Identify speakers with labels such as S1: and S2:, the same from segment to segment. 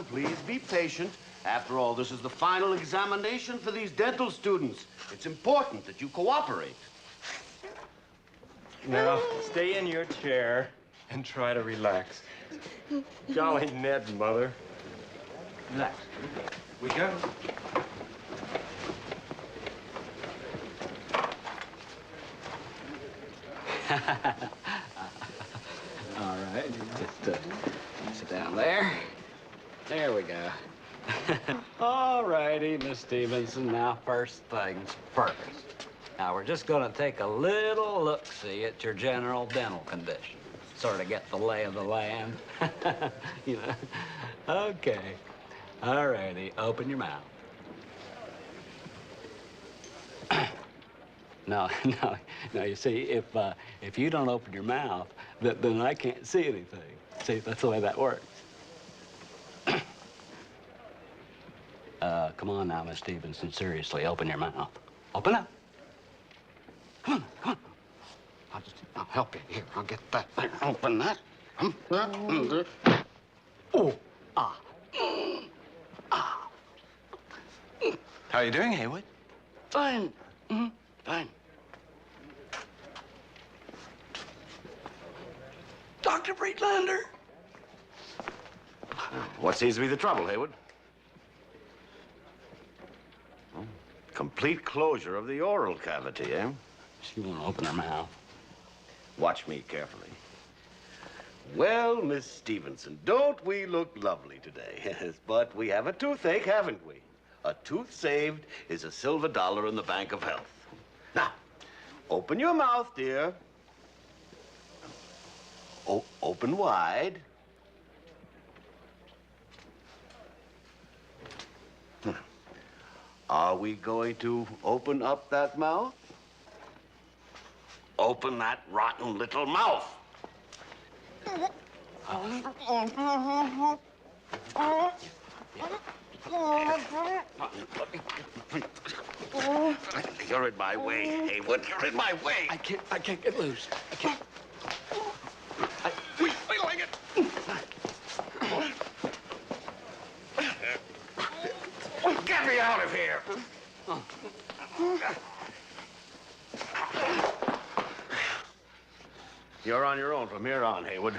S1: on, please be patient. After all, this is the final examination for these dental students. It's important that you cooperate.
S2: Now, stay in your chair and try to relax. Golly, Ned, Mother.
S1: Relax.
S2: We go.
S3: All right, just sit down there. There we go. All righty, Miss Stevenson. Now, first things first. Now, we're just gonna take a little look-see at your general dental condition. Sort of get the lay of the land. You know? Okay. All righty, open your mouth. No, you see, if you don't open your mouth, then I can't see anything. See, that's the way that works. Come on now, Miss Stevenson, seriously, open your mouth. Open up. Come on. I'll help you. Here, I'll get that thing. Open that. Oh, ah. Ah.
S2: How are you doing, Haywood?
S3: Fine. Fine. Dr. Friedlander.
S1: What seems to be the trouble, Haywood? Complete closure of the oral cavity, eh?
S3: She won't open her mouth.
S1: Watch me carefully. Well, Miss Stevenson, don't we look lovely today? Yes, but we have a toothache, haven't we? A tooth saved is a silver dollar in the bank of health. Now, open your mouth, dear. Open wide. Are we going to open up that mouth? Open that rotten little mouth. You're in my way, Haywood. You're in my way.
S3: I can't get loose. I can't.
S1: Wait like it. Get me out of here. You're on your own from here on, Haywood.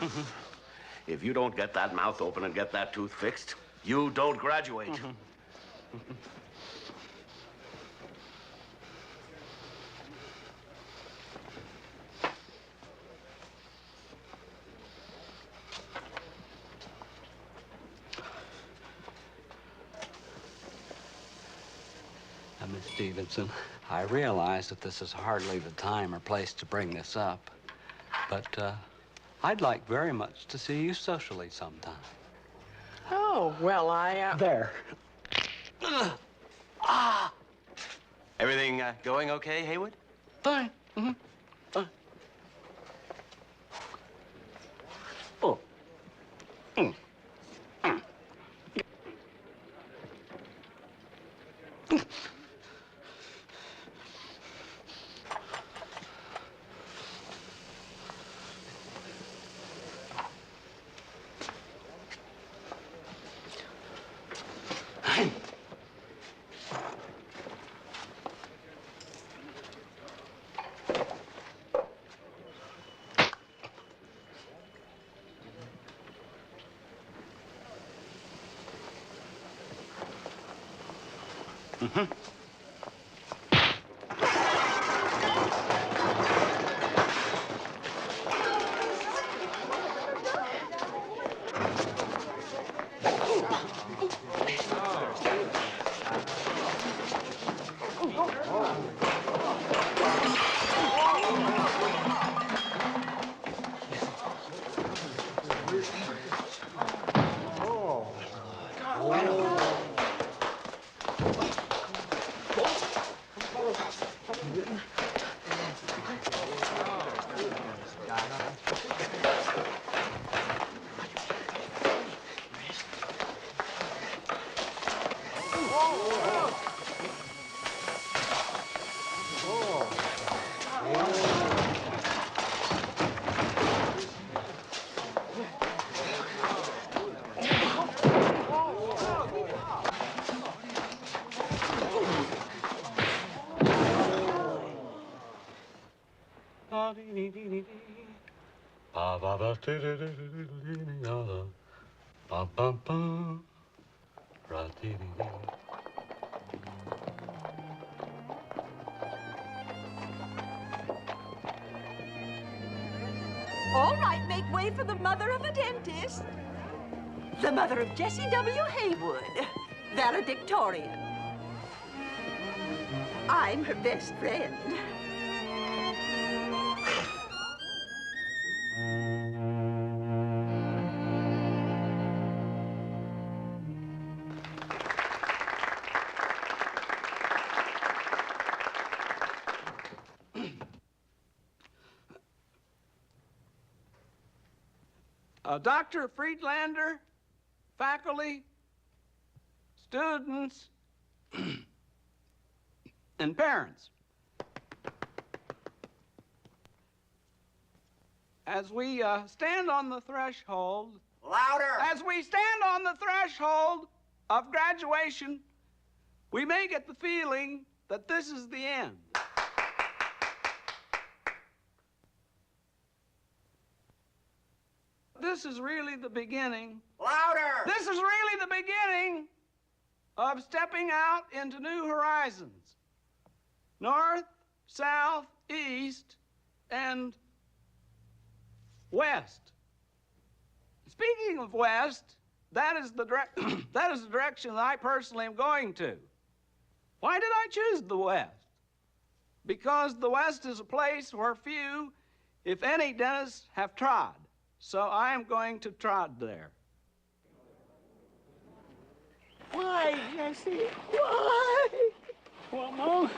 S1: If you don't get that mouth open and get that tooth fixed, you don't graduate.
S3: Now, Miss Stevenson, I realize that this is hardly the time or place to bring this up, but I'd like very much to see you socially sometime.
S4: Oh, well,
S3: There.
S2: Everything going okay, Haywood?
S3: Fine. Fine. Oh. Ba ba ba dee dee dee dee dee dee ba ba ba ra dee dee dee.
S5: All right, make way for the mother of a dentist. The mother of Jessie W. Haywood, valedictorian. I'm her best friend.
S3: Dr. Friedlander, faculty, students, and parents. As we stand on the threshold...
S1: Louder!
S3: As we stand on the threshold of graduation, we may get the feeling that this is the end. This is really the beginning.
S1: Louder!
S3: This is really the beginning of stepping out into new horizons. North, south, east, and west. Speaking of west, that is the direction that I personally am going to. Why did I choose the west? Because the west is a place where few, if any, dentists have trod. So I am going to trod there.
S4: Why, Jessie? Why?
S3: Well, Mom,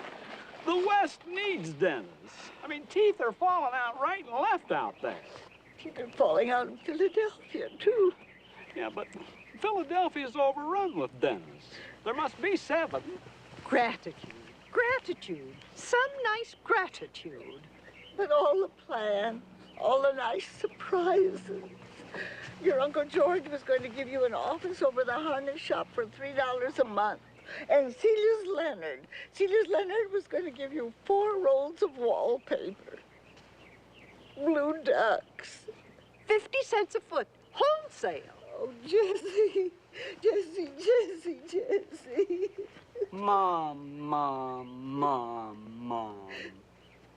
S3: the West needs dentists. I mean, teeth are falling out right and left out there.
S4: Teeth are falling out in Philadelphia, too.
S3: Yeah, but Philadelphia's overrun with dentists. There must be 7.
S4: Gratitude. Gratitude. Some nice gratitude. But all the plan, all the nice surprises. Your Uncle George was going to give you an office over the harness shop for $3 a month. And Celia's Leonard was going to give you 4 rolls of wallpaper. Blue ducks.
S5: 50 cents a foot, wholesale.
S4: Oh, Jessie, Jessie, Jessie, Jessie.
S3: Mom.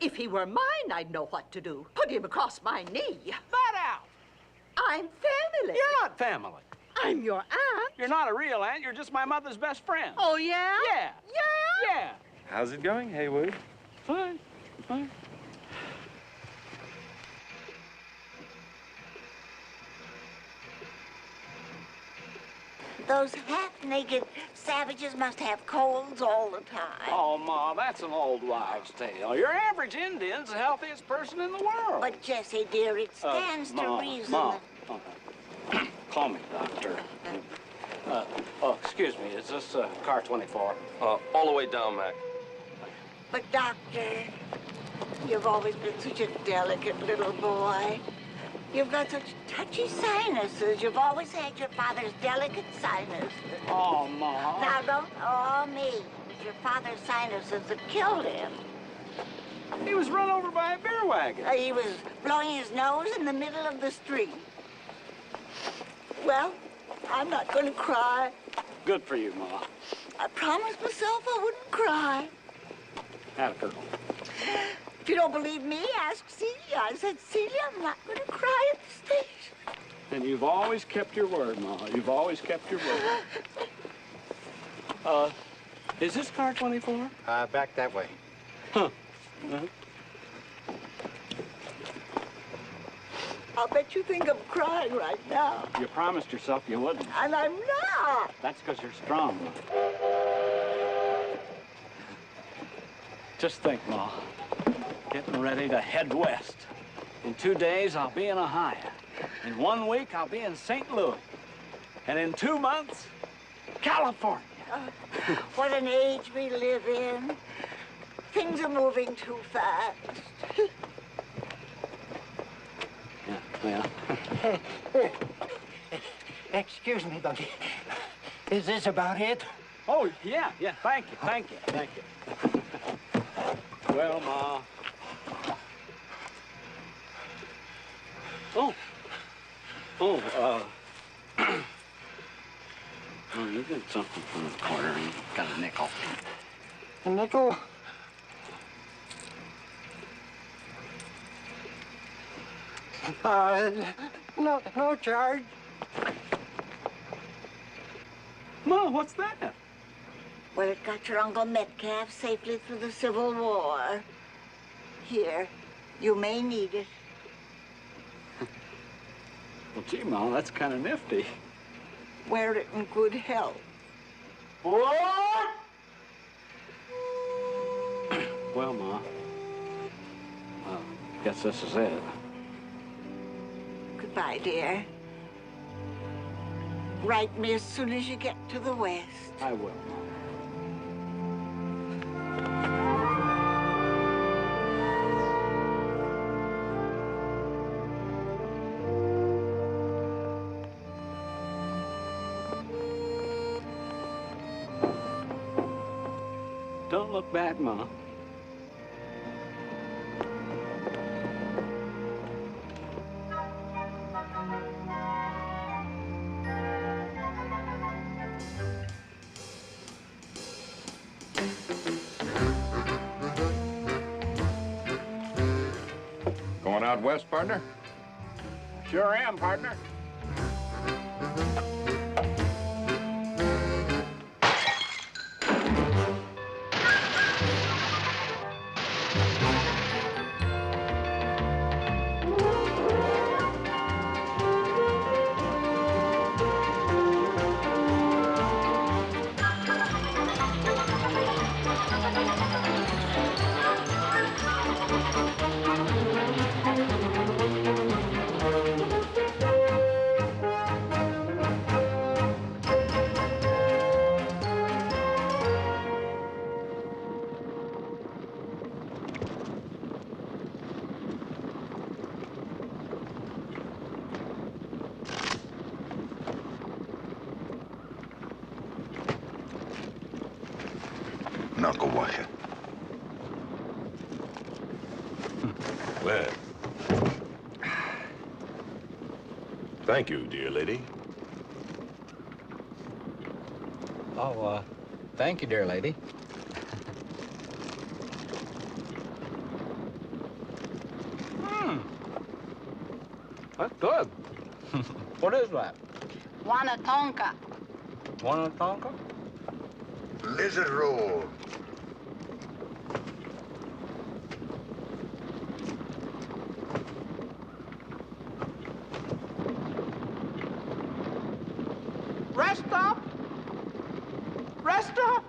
S5: If he were mine, I'd know what to do. Put him across my knee.
S3: That out.
S5: I'm family.
S3: You're not family.
S5: I'm your aunt.
S3: You're not a real aunt. You're just my mother's best friend.
S5: Oh, yeah?
S3: Yeah.
S5: Yeah?
S3: Yeah.
S2: How's it going, Haywood?
S3: Fine.
S6: Those half-naked savages must have colds all the time.
S3: Oh, Ma, that's an old wives' tale. Your average Indian's the healthiest person in the world.
S6: But, Jessie, dear, it stands to reason
S3: Ma.
S6: that...
S3: Call me, Doctor. Excuse me, is this car 24?
S2: All the way down, Mac.
S6: But, Doctor, you've always been such a delicate little boy. You've got such touchy sinuses. You've always had your father's delicate sinuses.
S3: Oh, Ma.
S6: Now, don't awe me. It was your father's sinuses that killed him.
S3: He was run over by a beer wagon.
S6: He was blowing his nose in the middle of the street.
S4: Well, I'm not going to cry.
S3: Good for you, Ma.
S4: I promised myself I wouldn't cry.
S3: Had a girl.
S4: If you don't believe me, ask Celia. I said, Celia, I'm not going to cry at the station.
S3: And you've always kept your word, Ma. You've always kept your word. Is this car 24?
S2: Back that way.
S3: Huh.
S4: I'll bet you think I'm crying right now.
S3: You promised yourself you wouldn't.
S4: And I'm not.
S3: That's because you're strong, Ma. Just think, Ma. Getting ready to head west. In 2 days, I'll be in Ohio. In 1 week, I'll be in St. Louis. And in 2 months, California.
S6: What an age we live in. Things are moving too fast.
S3: Yeah.
S7: Excuse me, Bunky. Is this about it?
S3: Oh, yeah. Thank you. Well, Ma, Oh. Oh, oh, you got something from the corner. You got a nickel.
S7: A nickel? No charge.
S3: Ma, what's that?
S6: Well, it got your Uncle Metcalf safely through the Civil War. Here, you may need it.
S3: Well, gee, Ma, that's kind of nifty.
S6: Wear it in good health.
S3: What? Well, Ma, guess this is it.
S6: Goodbye, dear. Write me as soon as you get to the West.
S3: I will, Ma. Don't look back, Ma.
S8: Going out west, partner?
S3: Sure am, partner.
S8: Knuckle washer.
S9: Well, thank you, dear lady.
S3: Oh, thank you, dear lady. That's good. What is that?
S10: Wanatonka.
S3: Wanatonka?
S8: Lizard roll.
S7: Rest stop? Rest stop?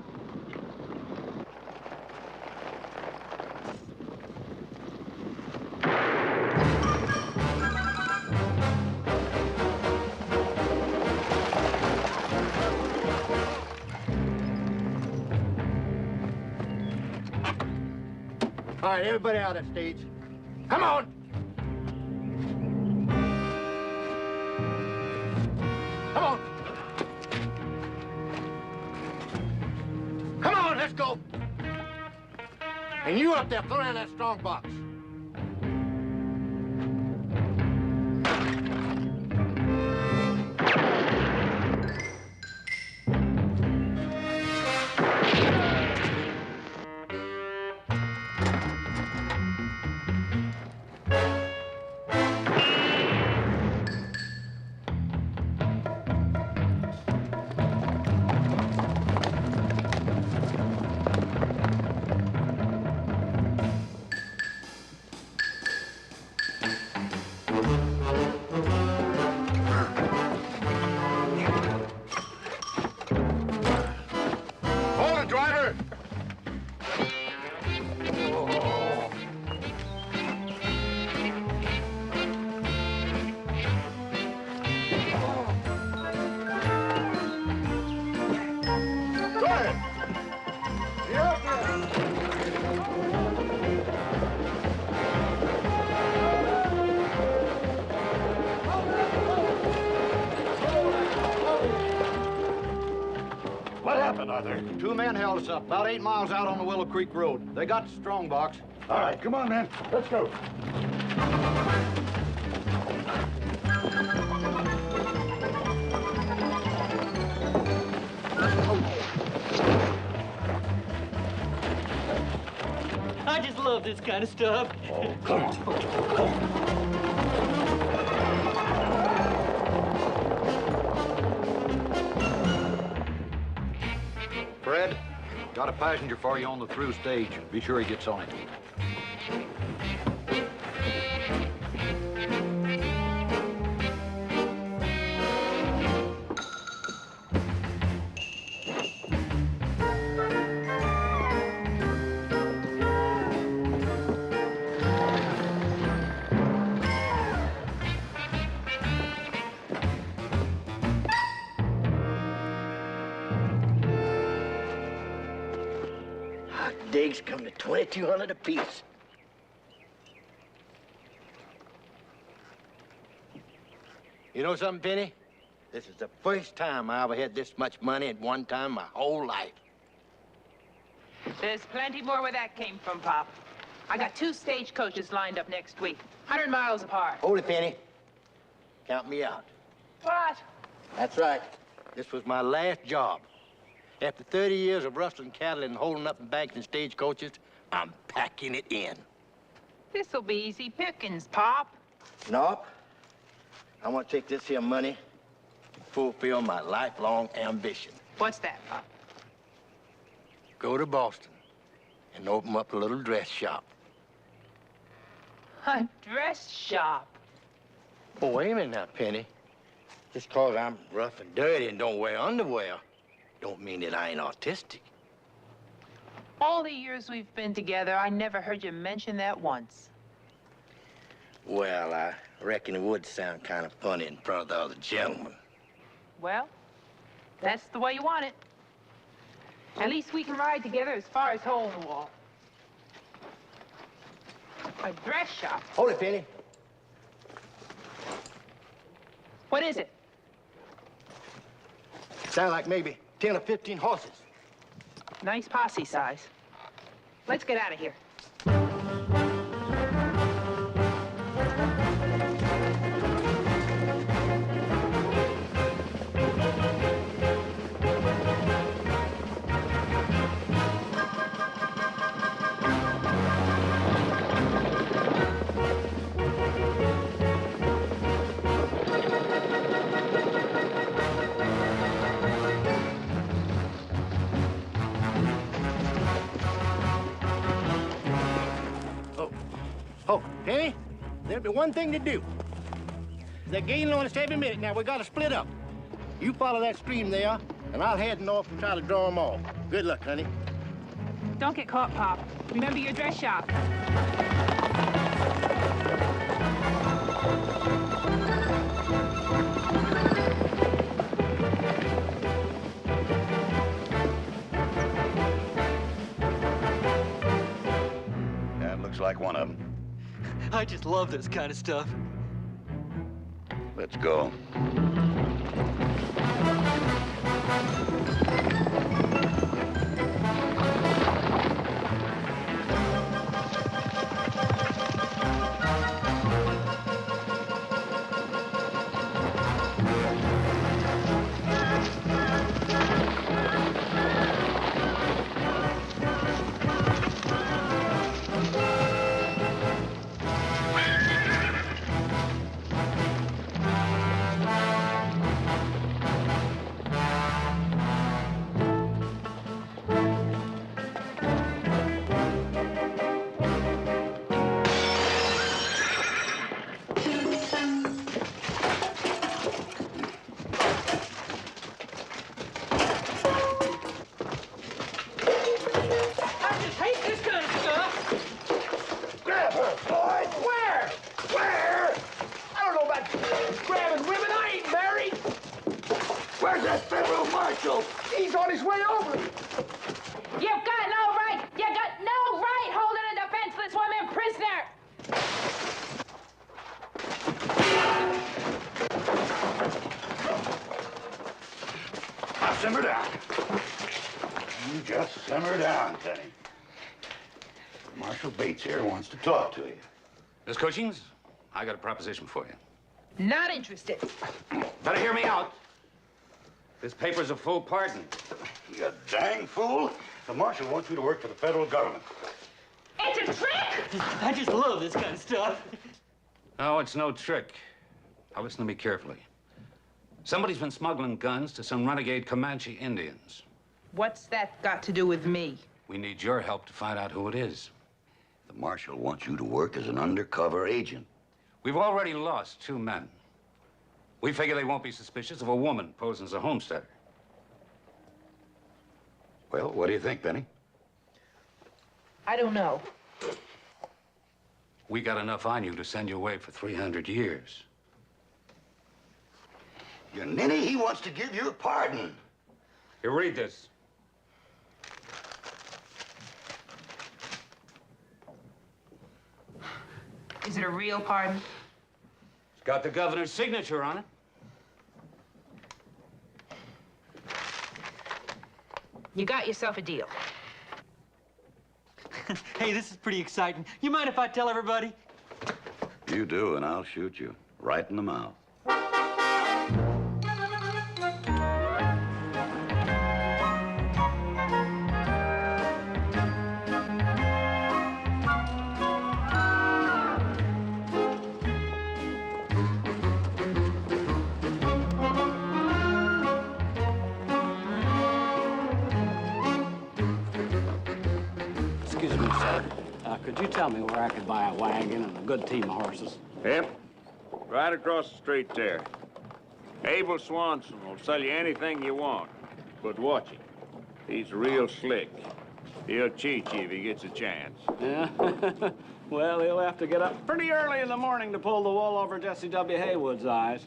S7: All right, everybody out at stage. Come on! Come on! Come on, let's go! And you up there, throw down that strong box. Two men held us up about 8 miles out on the Willow Creek Road. They got the strong box.
S8: All right, come on, man. Let's go.
S11: love this kind of stuff.
S7: Oh, come on. Come on.
S12: Fred, got a passenger for you on the through stage. Be sure he gets on it.
S7: Digs come to $2,200 apiece. You know something, Penny? This is the first time I ever had this much money at one time my whole life.
S13: There's plenty more where that came from, Pop. I got 2 stagecoaches lined up next week, 100 miles apart.
S7: Hold it, Penny. Count me out.
S13: What?
S7: That's right. This was my last job. After 30 years of rustling cattle and holding up in banks and stagecoaches, I'm packing it in.
S13: This'll be easy pickings, Pop.
S7: Nope. I want to take this here money and fulfill my lifelong ambition.
S13: What's that, Pop?
S7: Go to Boston and open up a little dress shop.
S13: A dress shop?
S7: Oh, wait a minute now, Penny. Just 'cause I'm rough and dirty and don't wear underwear, don't mean that I ain't artistic.
S13: All the years we've been together, I never heard you mention that once.
S7: Well, I reckon it would sound kind of funny in front of the other gentlemen.
S13: Well, that's the way you want it. At least we can ride together as far as hole in the wall. A dress shop?
S7: Hold it, Penny.
S13: What is it?
S7: Sound like maybe 10 or 15 horses.
S13: Nice posse size. Let's get out of here.
S7: Oh, Penny, there'll be one thing to do. They're gaining on us every minute. Now, we gotta split up. You follow that stream there, and I'll head north and try to draw them off. Good luck, honey.
S13: Don't get caught, Pop. Remember your dress shop.
S8: That looks like one of them.
S11: I just love this kind of stuff.
S8: Let's go.
S7: He's on his way over.
S13: You've got no right! You got no right holding a defenseless woman prisoner!
S8: Now, simmer down. You just simmer down, Penny. Marshal Bates here wants to talk to you.
S12: Miss Cushings, I got a proposition for you.
S13: Not interested.
S12: Better hear me out. This paper's a full pardon.
S8: You dang fool. The marshal wants you to work for the federal government.
S13: It's a
S11: trick? I just love this kind of stuff.
S3: No, it's no trick. Now listen to me carefully. Somebody's been smuggling guns to some renegade Comanche Indians.
S13: What's that got to do with me?
S3: We need your help to find out who it is.
S8: The marshal wants you to work as an undercover agent.
S3: We've already lost 2 men. We figure they won't be suspicious of a woman posing as a homesteader.
S8: Well, what do you think, Penny?
S13: I don't know.
S3: We got enough on you to send you away for 300 years.
S8: Your ninny, he wants to give you a pardon.
S3: Here, read this.
S13: Is it a real pardon?
S3: It's got the governor's signature on it.
S13: You got yourself a deal.
S11: Hey, this is pretty exciting. You mind if I tell everybody?
S8: You do, and I'll shoot you right in the mouth.
S3: Excuse me, sir. Could you tell me where I could buy a wagon and a good team of horses?
S14: Yep. Right across the street there. Abel Swanson will sell you anything you want. But watch him. He's real slick. He'll cheat you if he gets a chance.
S3: Yeah? Well, he'll have to get up pretty early in the morning to pull the wool over Jesse W. Haywood's eyes.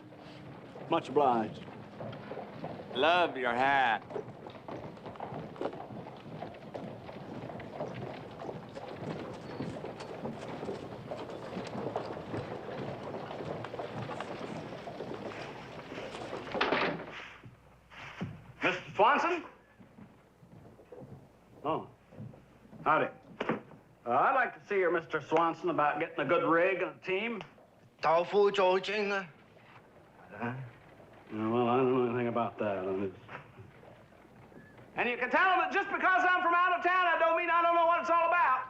S3: Much obliged.
S14: Love your hat.
S3: Mr. Swanson? Oh, howdy. I'd like to see your Mr. Swanson about getting a good rig and a team. Well, I don't know anything about that. And you can tell him that just because I'm from out of town, I don't mean I don't know what it's all about.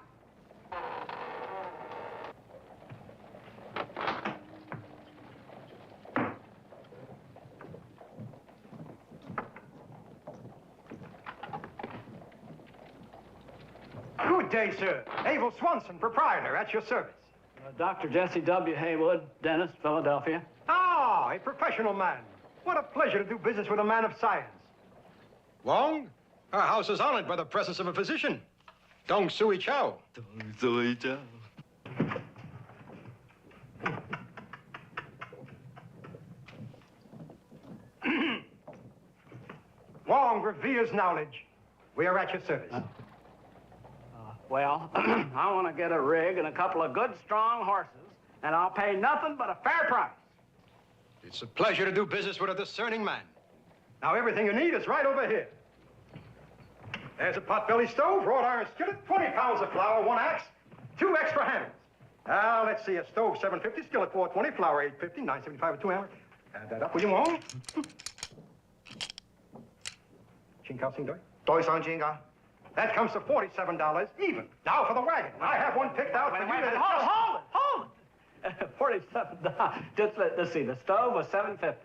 S15: Good day, sir. Abel Swanson, proprietor, at your service.
S3: Dr. Jesse W. Haywood, dentist, Philadelphia.
S15: Ah, a professional man. What a pleasure to do business with a man of science. Wong, our house is honored by the presence of a physician. Dong Sui Chow.
S11: Dong Sui Chow.
S15: Wong reveres knowledge. We are at your service.
S3: Well, I want to get a rig and a couple of good, strong horses, and I'll pay nothing but a fair price.
S15: It's a pleasure to do business with a discerning man. Now, everything you need is right over here. There's a potbelly stove, wrought iron skillet, 20 pounds of flour, 1 axe, 2 extra hammers. Now, let's see, a stove, $7.50, skillet, $4.20, flour, $8.50, $9.75 with 2 hammers. Add that up, will you, Wong? Chinkao, Sing Doi? Doi Sang Chinkao. That comes to $47 even. Now for the wagon. I have one picked out for you.
S3: Hold it. $47. Just let's see. The stove was $7.50. The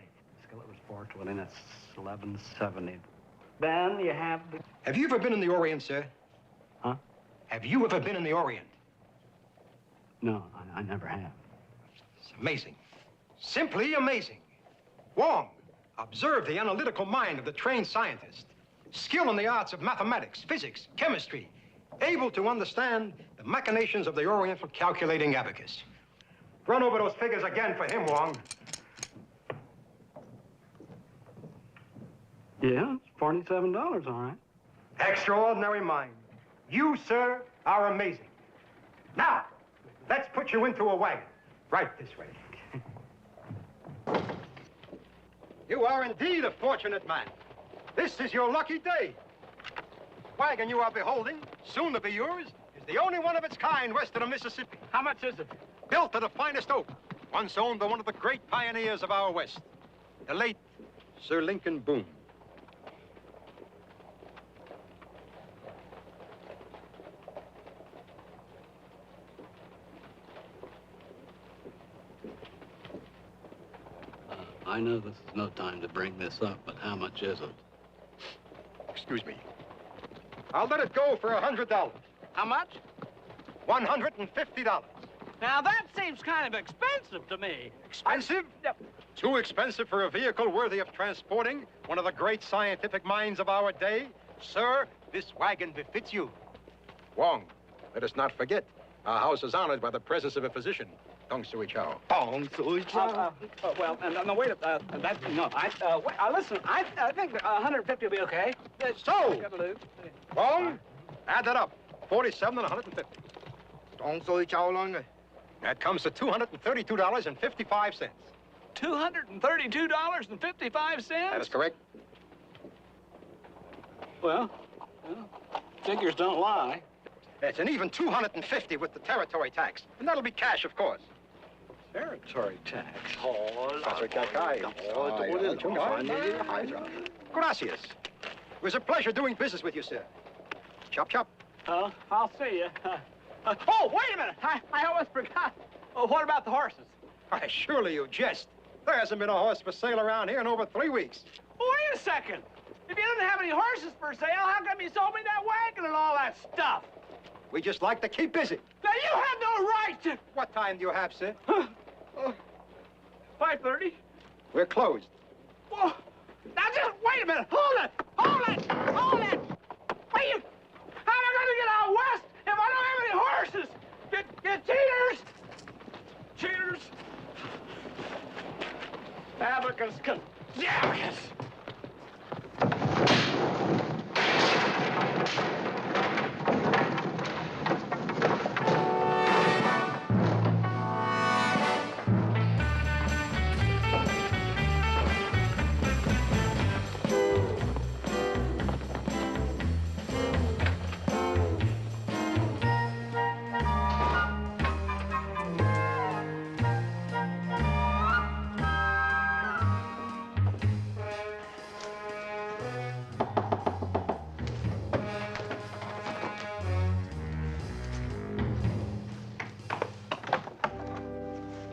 S3: skillet was $4.20. That's $11.70. Then you have the...
S15: Have you ever been in the Orient, sir?
S3: Huh?
S15: Have you ever been in the Orient?
S3: No, I never have.
S15: It's amazing. Simply amazing. Wong, observe the analytical mind of the trained scientist. Skill in the arts of mathematics, physics, chemistry, able to understand the machinations of the Oriental calculating abacus. Run over those figures again for him, Wong.
S3: Yeah, it's $47, all right.
S15: Extraordinary mind. You, sir, are amazing. Now, let's put you into a wagon. Right this way. You are indeed a fortunate man. This is your lucky day. The wagon you are beholding, soon to be yours, is the only one of its kind west of the Mississippi.
S3: How much is it?
S15: Built of the finest oak, once owned by one of the great pioneers of our West, the late Sir Lincoln Boone.
S3: I know this is no time to bring this up, but how much is it?
S15: Excuse me. I'll let it go for $100.
S3: How much?
S15: $150.
S3: Now, that seems kind of expensive to me.
S15: Expensive? Too expensive for a vehicle worthy of transporting one of the great scientific minds of our day? Sir, this wagon befits you. Wong, let us not forget, our house is honored by the presence of a physician. Tong Sui Chow.
S7: Tong Sui Chow.
S3: Well, no, wait. Listen, I think 150 will be okay.
S15: So, Wong, add that up. 47 and 150.
S7: Tong Sui Chow long.
S15: That comes to $232.55.
S3: $232.55?
S15: That is correct.
S3: Well, figures don't lie.
S15: It's an even $250 with the territory tax. And that'll be cash, of course.
S3: Territory tax?
S15: Gracias. It was a pleasure doing business with you, sir. Chop, chop.
S3: I'll see you. Oh, wait a minute. I almost forgot. Oh, what about the horses?
S15: Why, surely you jest. There hasn't been a horse for sale around here in over 3 weeks.
S3: Wait a second. If you didn't have any horses for sale, how come you sold me that wagon and all that stuff?
S15: We just like to keep busy.
S3: Now, you had no right to...
S15: What time do you have, sir?
S3: 5:30.
S15: We're closed.
S3: Whoa. Now, just wait a minute. Hold it. Wait, how am I going to get out west if I don't have any horses? Get cheaters. Cheaters. Abacus. Abacus.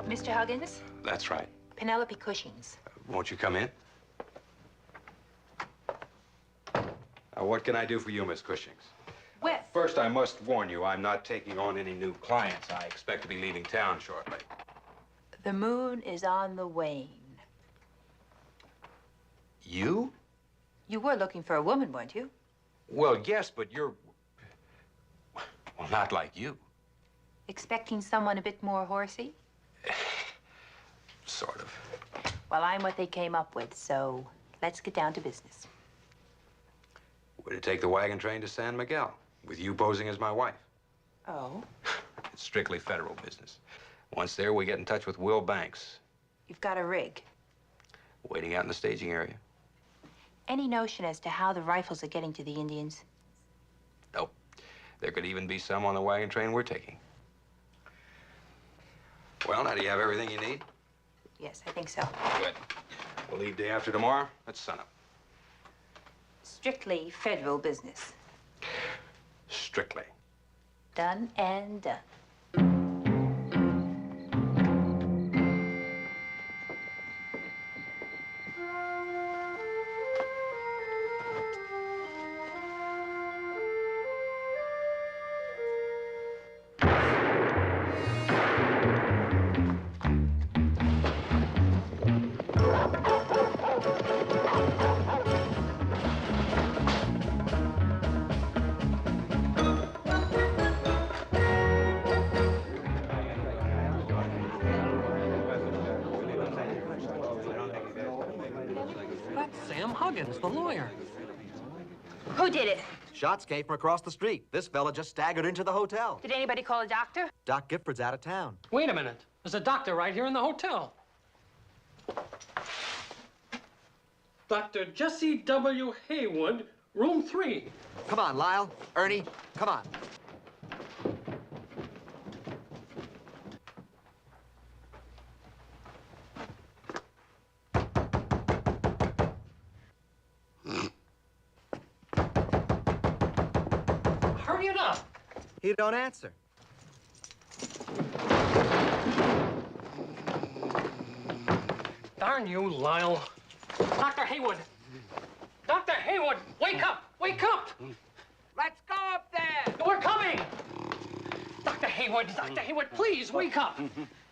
S13: Mr. Huggins?
S2: That's right.
S13: Penelope Cushing's.
S2: Won't you come in? What can I do for you, Miss Cushings?
S13: Well...
S2: First, I must warn you, I'm not taking on any new clients. I expect to be leaving town shortly.
S13: The moon is on the wane.
S2: You?
S13: You were looking for a woman, weren't you?
S2: Well, yes, but you're... Well, not like you.
S13: Expecting someone a bit more horsey?
S2: Sort of.
S13: Well, I'm what they came up with, so let's get down to business.
S2: We're to take the wagon train to San Miguel, with you posing as my wife.
S13: Oh?
S2: It's strictly federal business. Once there, we get in touch with Will Banks.
S13: You've got a rig.
S2: Waiting out in the staging area.
S13: Any notion as to how the rifles are getting to the Indians?
S2: Nope. There could even be some on the wagon train we're taking. Well, now, do you have everything you need?
S13: Yes, I think so.
S2: Good. We'll leave day after tomorrow at sunup.
S13: Strictly federal business.
S2: Strictly.
S13: Done and done.
S16: Huggins, the lawyer.
S13: Who did it?
S17: Shots came from across the street. This fella just staggered into the hotel.
S13: Did anybody call a doctor?
S17: Doc Gifford's out of town.
S16: Wait a minute. There's a doctor right here in the hotel. Dr. Jesse W. Haywood, room 3.
S17: Come on, Lyle. Ernie, come on.
S16: Hurry it up.
S17: He don't answer.
S16: Darn you, Lyle. Dr. Haywood! Dr. Haywood, wake up! Wake up!
S3: Let's go up there!
S16: We're coming! Dr. Haywood, please, wake up!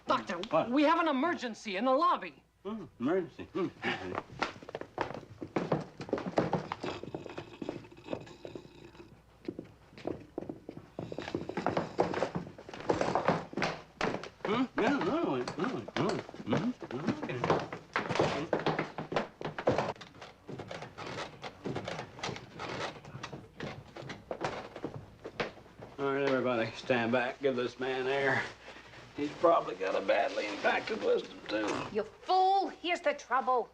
S16: Doctor,
S3: What?
S16: we have an emergency in the lobby.
S3: Emergency. All right, everybody, stand back. Give this man air. He's probably got a badly impacted wisdom, too.
S13: You fool! Here's the trouble.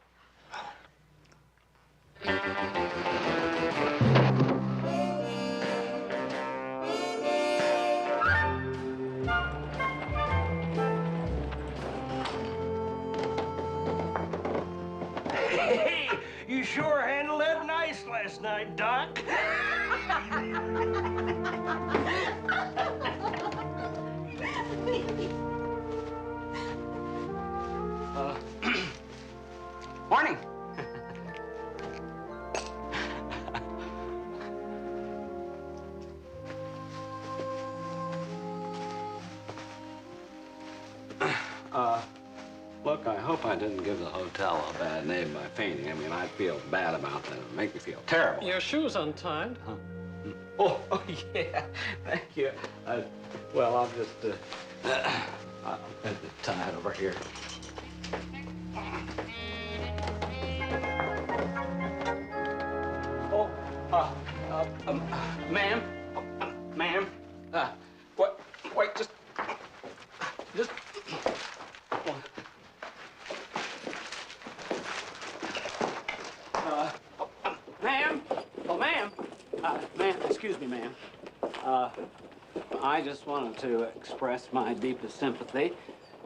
S18: Hey, you sure handled that nice last night, Doc.
S3: Morning. Look, I hope I didn't give the hotel a bad name by fainting. I mean, I feel bad about that. It would make me feel terrible.
S16: Your shoe's untied.
S3: Oh, yeah. Thank you. Well, I'll just, I'll tie it over here. Oh, ma'am, ma'am, what, wait, just, ma'am, ma'am, excuse me, ma'am. I just wanted to express my deepest sympathy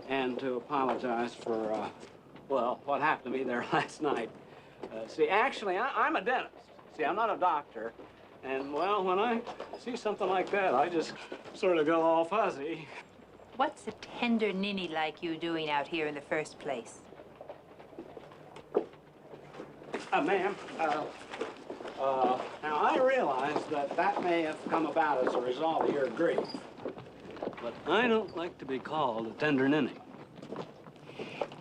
S3: and to apologize for, well, what happened to me there last night. See, actually, I'm a dentist. See, I'm not a doctor. And, well, when I see something like that, I just sort of go all fuzzy.
S13: What's a tender ninny like you doing out here in the first place?
S3: Ma'am, now I realize that that may have come about as a result of your grief. But I don't like to be called a tender ninny.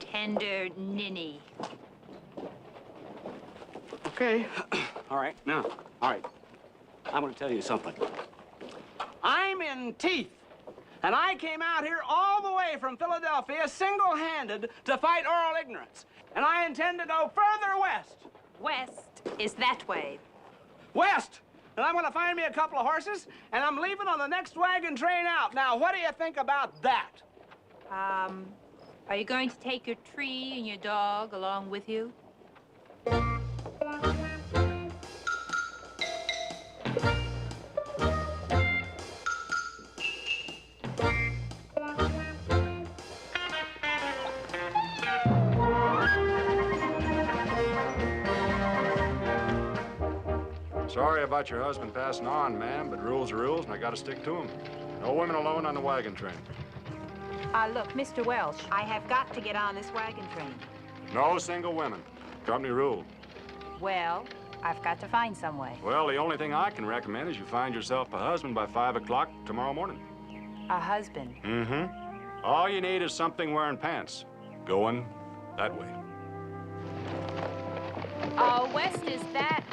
S13: Tender ninny.
S3: Okay. All right, now, all right. I'm going to tell you something. I'm in teeth, and I came out here all the way from Philadelphia single-handed to fight oral ignorance. And I intend to go further west.
S13: West is that way.
S3: West! And I'm going to find me a couple of horses, and I'm leaving on the next wagon train out. Now, what do you think about that?
S13: Are you going to take your tree and your dog along with you?
S12: Sorry about your husband passing on, ma'am, but rules are rules, and I gotta stick to them. No women alone on the wagon train.
S13: Look, Mr. Welsh, I have got to get on this wagon train.
S12: No single women. Company rule.
S13: Well, I've got to find some way.
S12: Well, the only thing I can recommend is you find yourself a husband by 5 o'clock tomorrow morning.
S13: A husband?
S12: Mm-hmm. All you need is something wearing pants. Going that way.
S13: West is that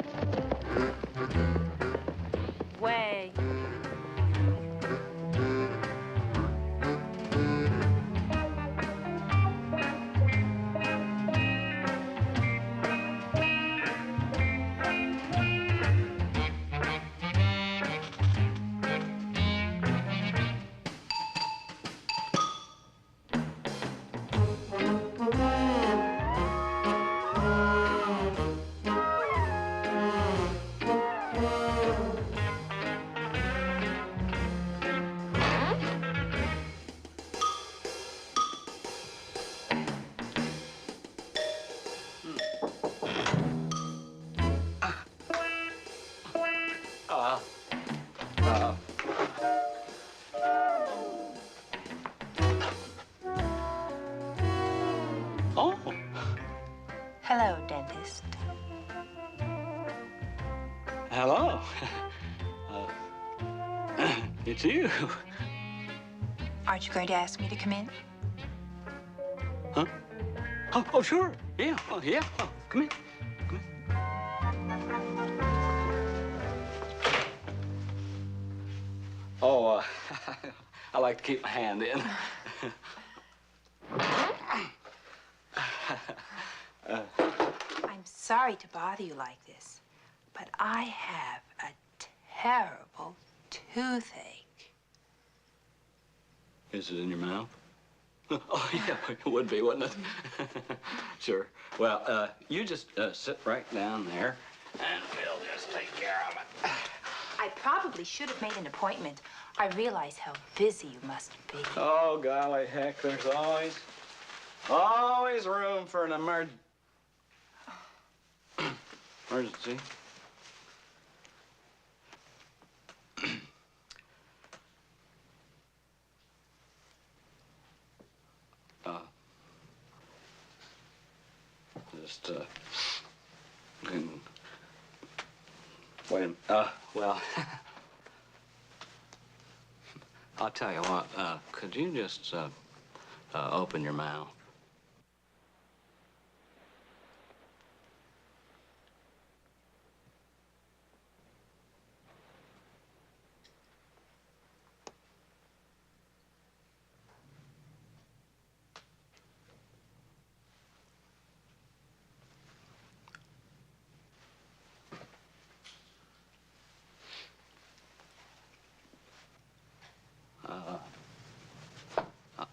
S13: way.
S3: It's you.
S13: Aren't you going to ask me to come in?
S3: Huh? Oh, sure. Yeah. Oh, yeah. Oh, come in. Come in. Oh, I like to keep my hand in.
S13: I'm sorry to bother you like this, but I have a terrible toothache.
S3: Is it in your mouth? Oh, yeah, it would be, wouldn't it? Sure. Well, you just sit right down there, and we'll just take care of it.
S13: I probably should have made an appointment. I realize how busy you must be.
S3: Oh, golly heck, there's always room for an emergency. Just, wait a minute. Well, I'll tell you what, could you just, open your mouth?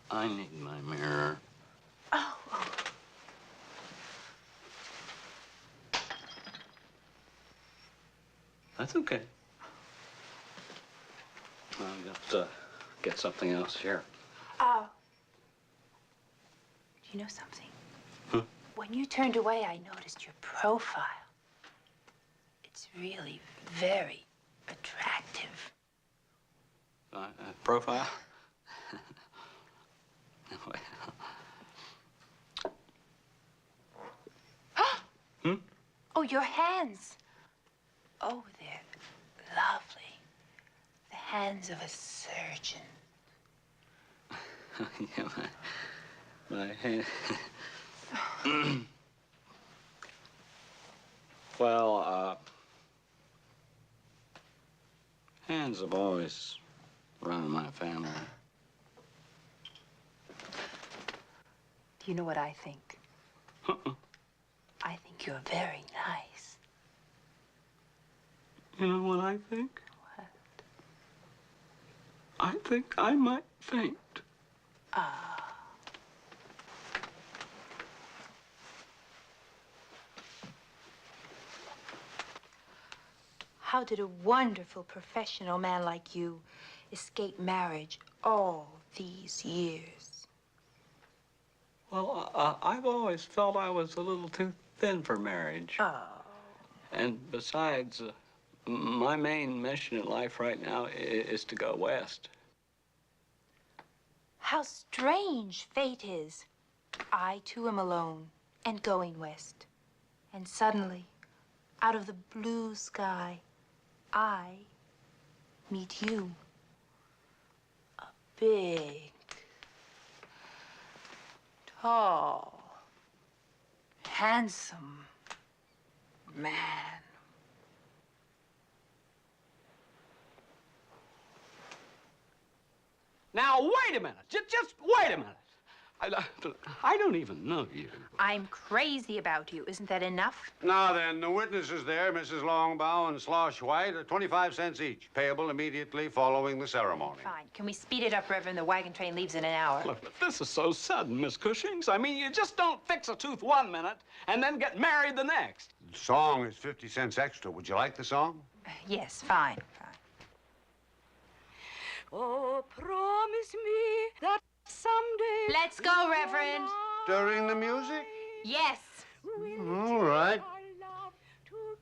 S3: I need my mirror.
S13: Oh.
S3: That's okay. I'll just get something else here.
S13: Do you know something?
S3: Huh?
S13: When you turned away, I noticed your profile. It's really very attractive.
S3: Profile?
S13: Oh, your hands. Oh, they're lovely. The hands of a surgeon.
S3: Yeah, my hand. Well, hands have always run in my family.
S13: Do you know what I think? I think you're very nice.
S3: You know what I think?
S13: What?
S3: I think I might faint.
S13: How did a wonderful professional man like you escape marriage all these years?
S3: Well, I've always felt I was a little too thin for marriage.
S13: Oh.
S3: And besides, my main mission in life right now is to go west.
S13: How strange fate is. I, too, am alone and going west. And suddenly, out of the blue sky, I meet you. A big, tall, handsome man.
S3: Now, wait a minute. Just wait a minute. I don't even know you.
S13: I'm crazy about you. Isn't that enough?
S19: Now then, the witnesses there, Mrs. Longbow and Slosh White, are 25 cents each, payable immediately following the ceremony.
S13: Fine. Can we speed it up, Reverend? The wagon train leaves in an hour.
S3: Look, but this is so sudden, Miss Cushings. I mean, you just don't fix a tooth 1 minute and then get married the next.
S19: The song is 50 cents extra. Would you like the song?
S13: Yes, fine.
S20: Oh, promise me that someday...
S13: Let's go, Reverend.
S19: During the music?
S13: Yes.
S19: All right.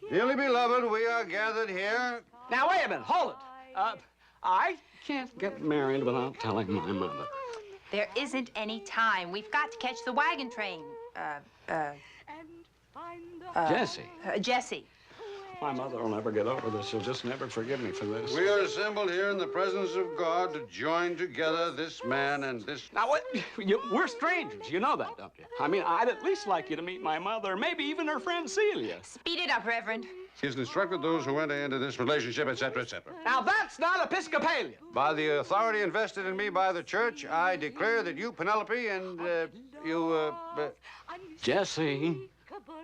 S19: Dearly beloved, we are gathered here.
S3: Now, wait a minute. Hold it. I can't get married without telling my mother.
S13: There isn't any time. We've got to catch the wagon train.
S3: Jessie.
S13: Jessie.
S3: My mother will never get over this. She'll just never forgive me for this.
S19: We are assembled here in the presence of God to join together this man and this...
S3: Now, what? We're strangers. You know that, don't you? I mean, I'd at least like you to meet my mother, maybe even her friend Celia.
S13: Speed it up, Reverend.
S19: He has instructed those who enter into this relationship, etc., etc.
S3: Now, that's not Episcopalian.
S19: By the authority invested in me by the church, I declare that you, Penelope, and
S3: Jesse.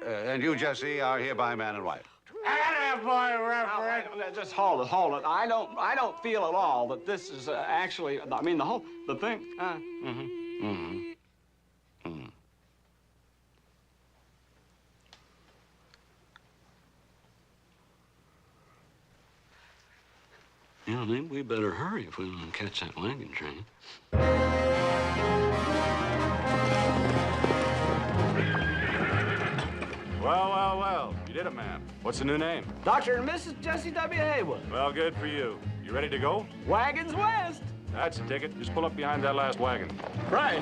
S19: And you, Jesse, are hereby man and wife.
S3: Attaboy, Reverend. Just hold it. I don't feel at all that this is actually, I mean, the thing. Yeah, maybe we better hurry if we want to catch that wagon train.
S12: Well. You did it, man. What's the new name?
S3: Dr. and Mrs. Jesse W. Haywood.
S12: Well, good for you. You ready to go?
S3: Wagons west.
S12: That's a ticket. Just pull up behind that last wagon.
S3: Right.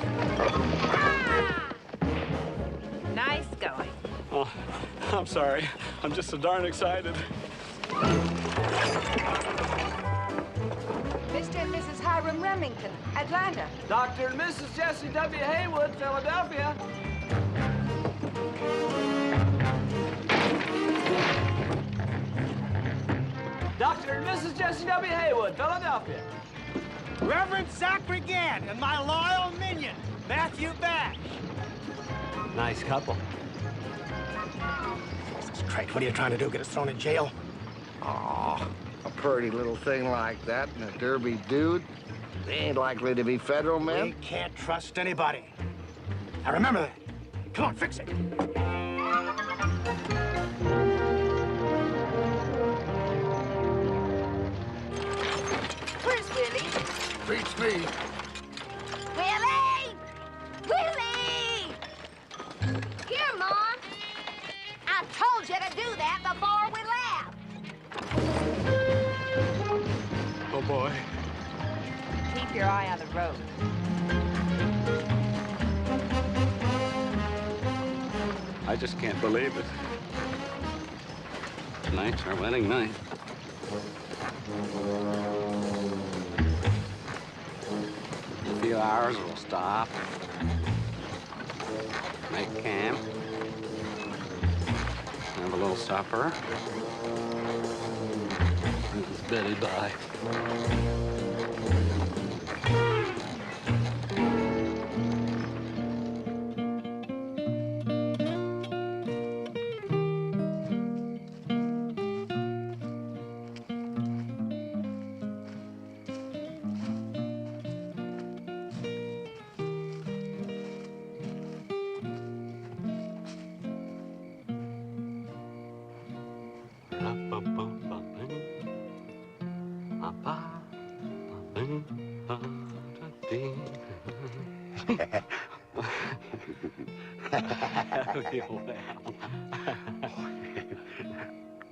S13: Nice going.
S3: Oh, I'm sorry. I'm just so darn excited.
S13: Mr. and Mrs. Hiram Remington, Atlanta.
S3: Dr. and Mrs. Jesse W. Haywood, Philadelphia. Dr. and Mrs. Jesse W. Haywood, Philadelphia.
S18: Reverend Sacrigan and my loyal minion, Matthew Bash.
S3: Nice couple.
S7: Jesus Christ, what are you trying to do? Get us thrown in jail?
S21: Aw, a pretty little thing like that and a derby dude. They ain't likely to be federal men.
S7: We can't trust anybody. Now remember that. Come on, fix it.
S6: Where's Willie?
S21: Beats me.
S6: Willie! Willie! Here, Mom. I told you to do that before we left.
S3: Oh, boy.
S13: Keep your eye on the road.
S3: I just can't believe it. Tonight's our wedding night. In a few hours, we'll stop, make camp, have a little supper, and it's Betty bye.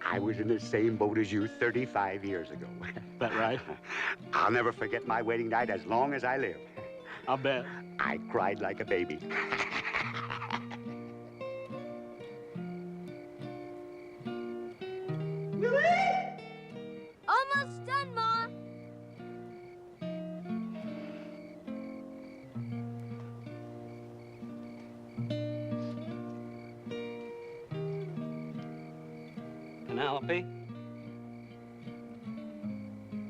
S22: I was in the same boat as you 35 years ago.
S3: That right?
S22: I'll never forget my wedding night as long as I live.
S3: I'll bet.
S22: I cried like a baby.
S6: Almost done, Mom.
S3: Penelope?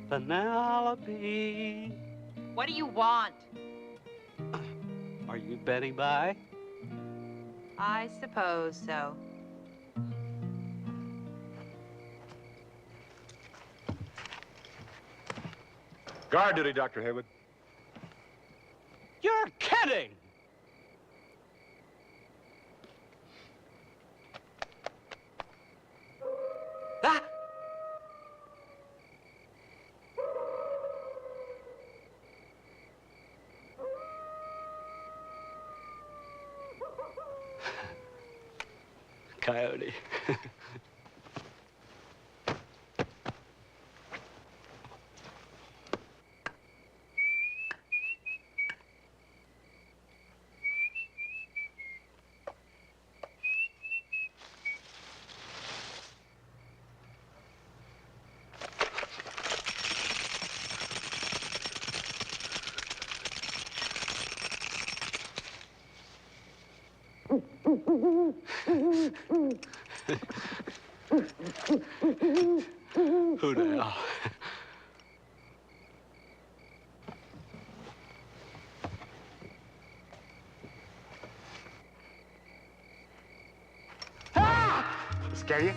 S3: Penelope?
S13: What do you want?
S3: Are you Betty bye?
S13: I suppose so.
S12: Guard duty, Dr. Haywood.
S3: You're kidding! Ah! Coyote. Who the hell?
S22: Scare you?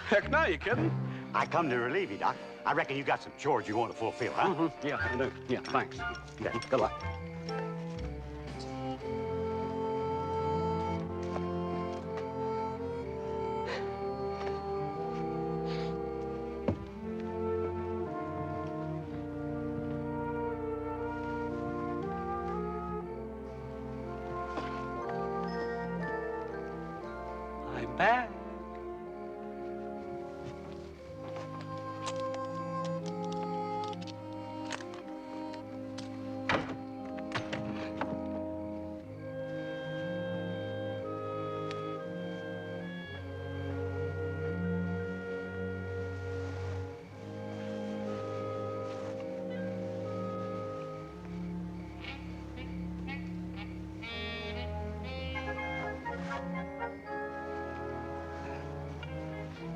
S3: Heck no, you kidding?
S22: I come to relieve you, Doc. I reckon you got some chores you want to fulfill, huh?
S3: Yeah, I do. Yeah, thanks. Okay, good luck. I'm back.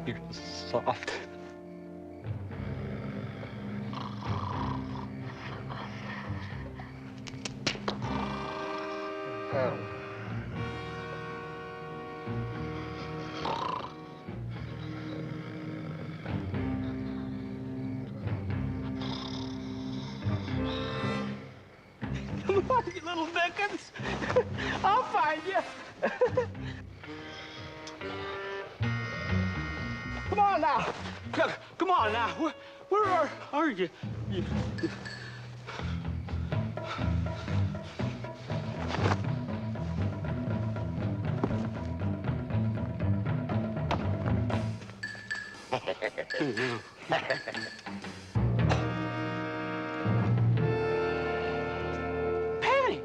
S3: You're soft.
S16: Come on, you little Dickens. I'll find you. Come on now. Come on now. Where are you? Penny,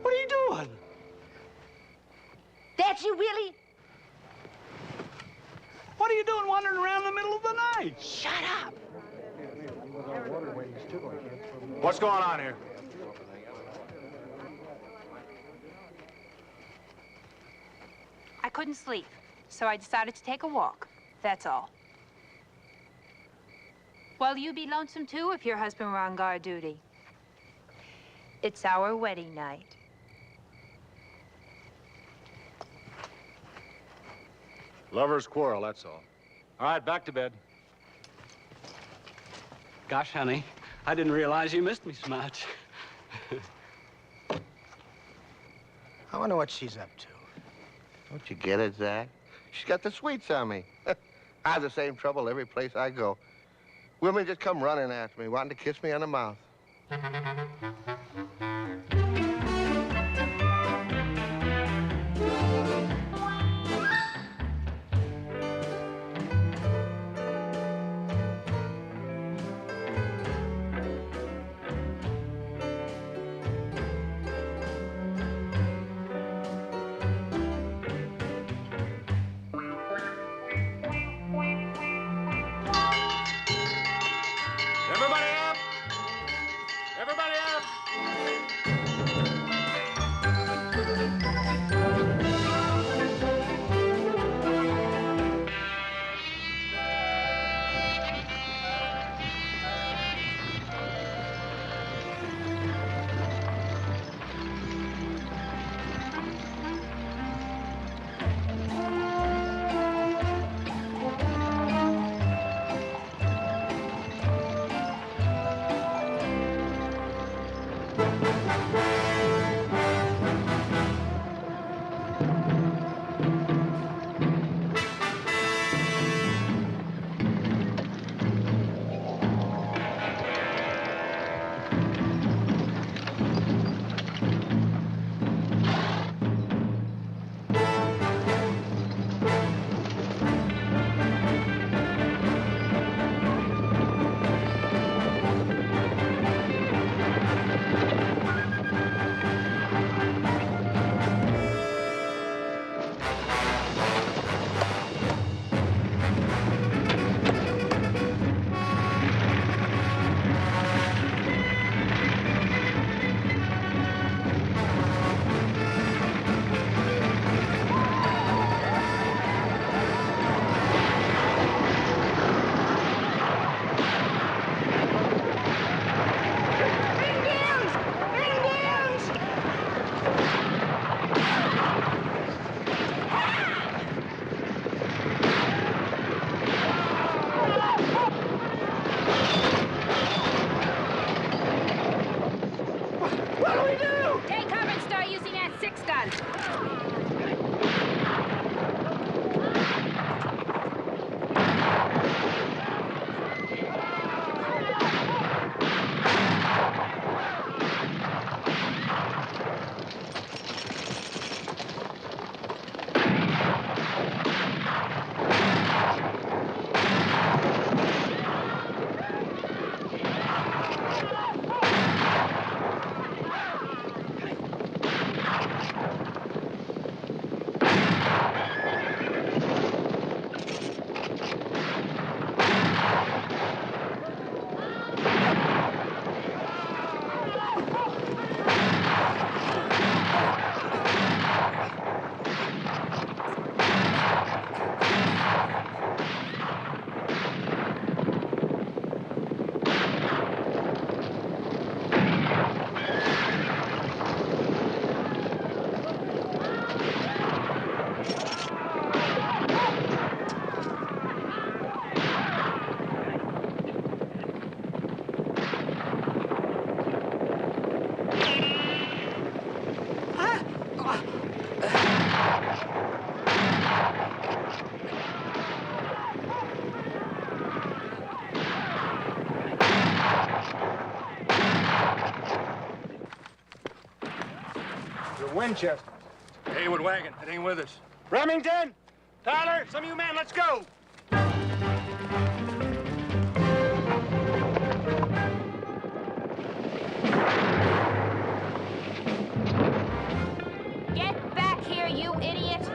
S16: what are you doing?
S6: That you really?
S16: What are you doing wandering around in the middle of the night?
S6: Shut up.
S12: What's going on here?
S13: I couldn't sleep, so I decided to take a walk. That's all. Well, you'd be lonesome too if your husband were on guard duty. It's our wedding night.
S12: Lovers quarrel, that's all. All right, back to bed.
S3: Gosh, honey, I didn't realize you missed me so much.
S7: I wonder what she's up to.
S21: Don't you get it, Zach? She's got the sweets on me. I have the same trouble every place I go. Women just come running after me, wanting to kiss me on the mouth.
S12: Everybody up! Everybody up!
S7: Winchester. Haywood wagon. It ain't with us. Remington! Tyler, some of you men, let's go!
S13: Get back here, you idiot!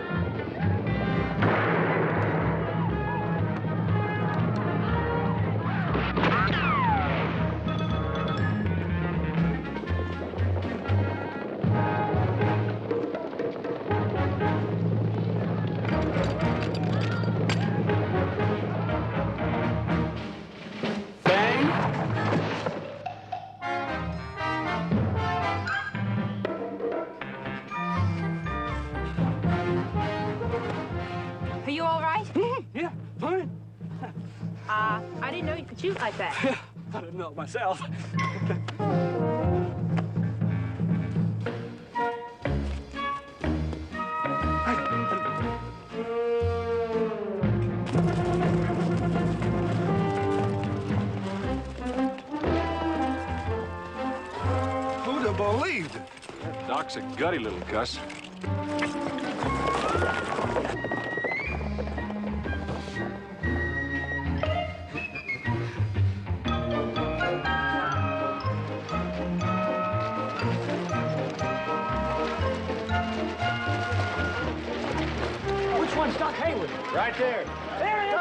S13: Are you all right?
S11: Yeah, fine.
S13: I didn't know you could shoot like that.
S11: I didn't know it myself.
S12: Who'd have believed it? That Doc's a gutty little cuss.
S11: Which one's Doc Haywood?
S7: Right there.
S11: There he is!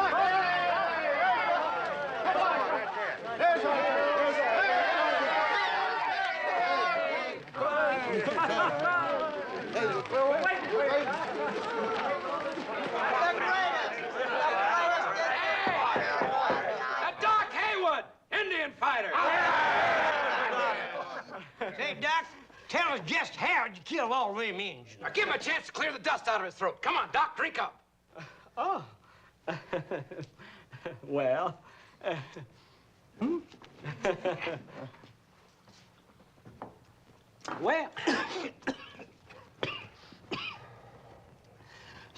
S3: Doc Haywood, Indian fighter.
S18: Say, Doc, tell us just how you kill all them Indians.
S3: Now give him a chance to clear the dust out of his throat. Come on, Doc, drink up.
S11: Oh. Well. Well.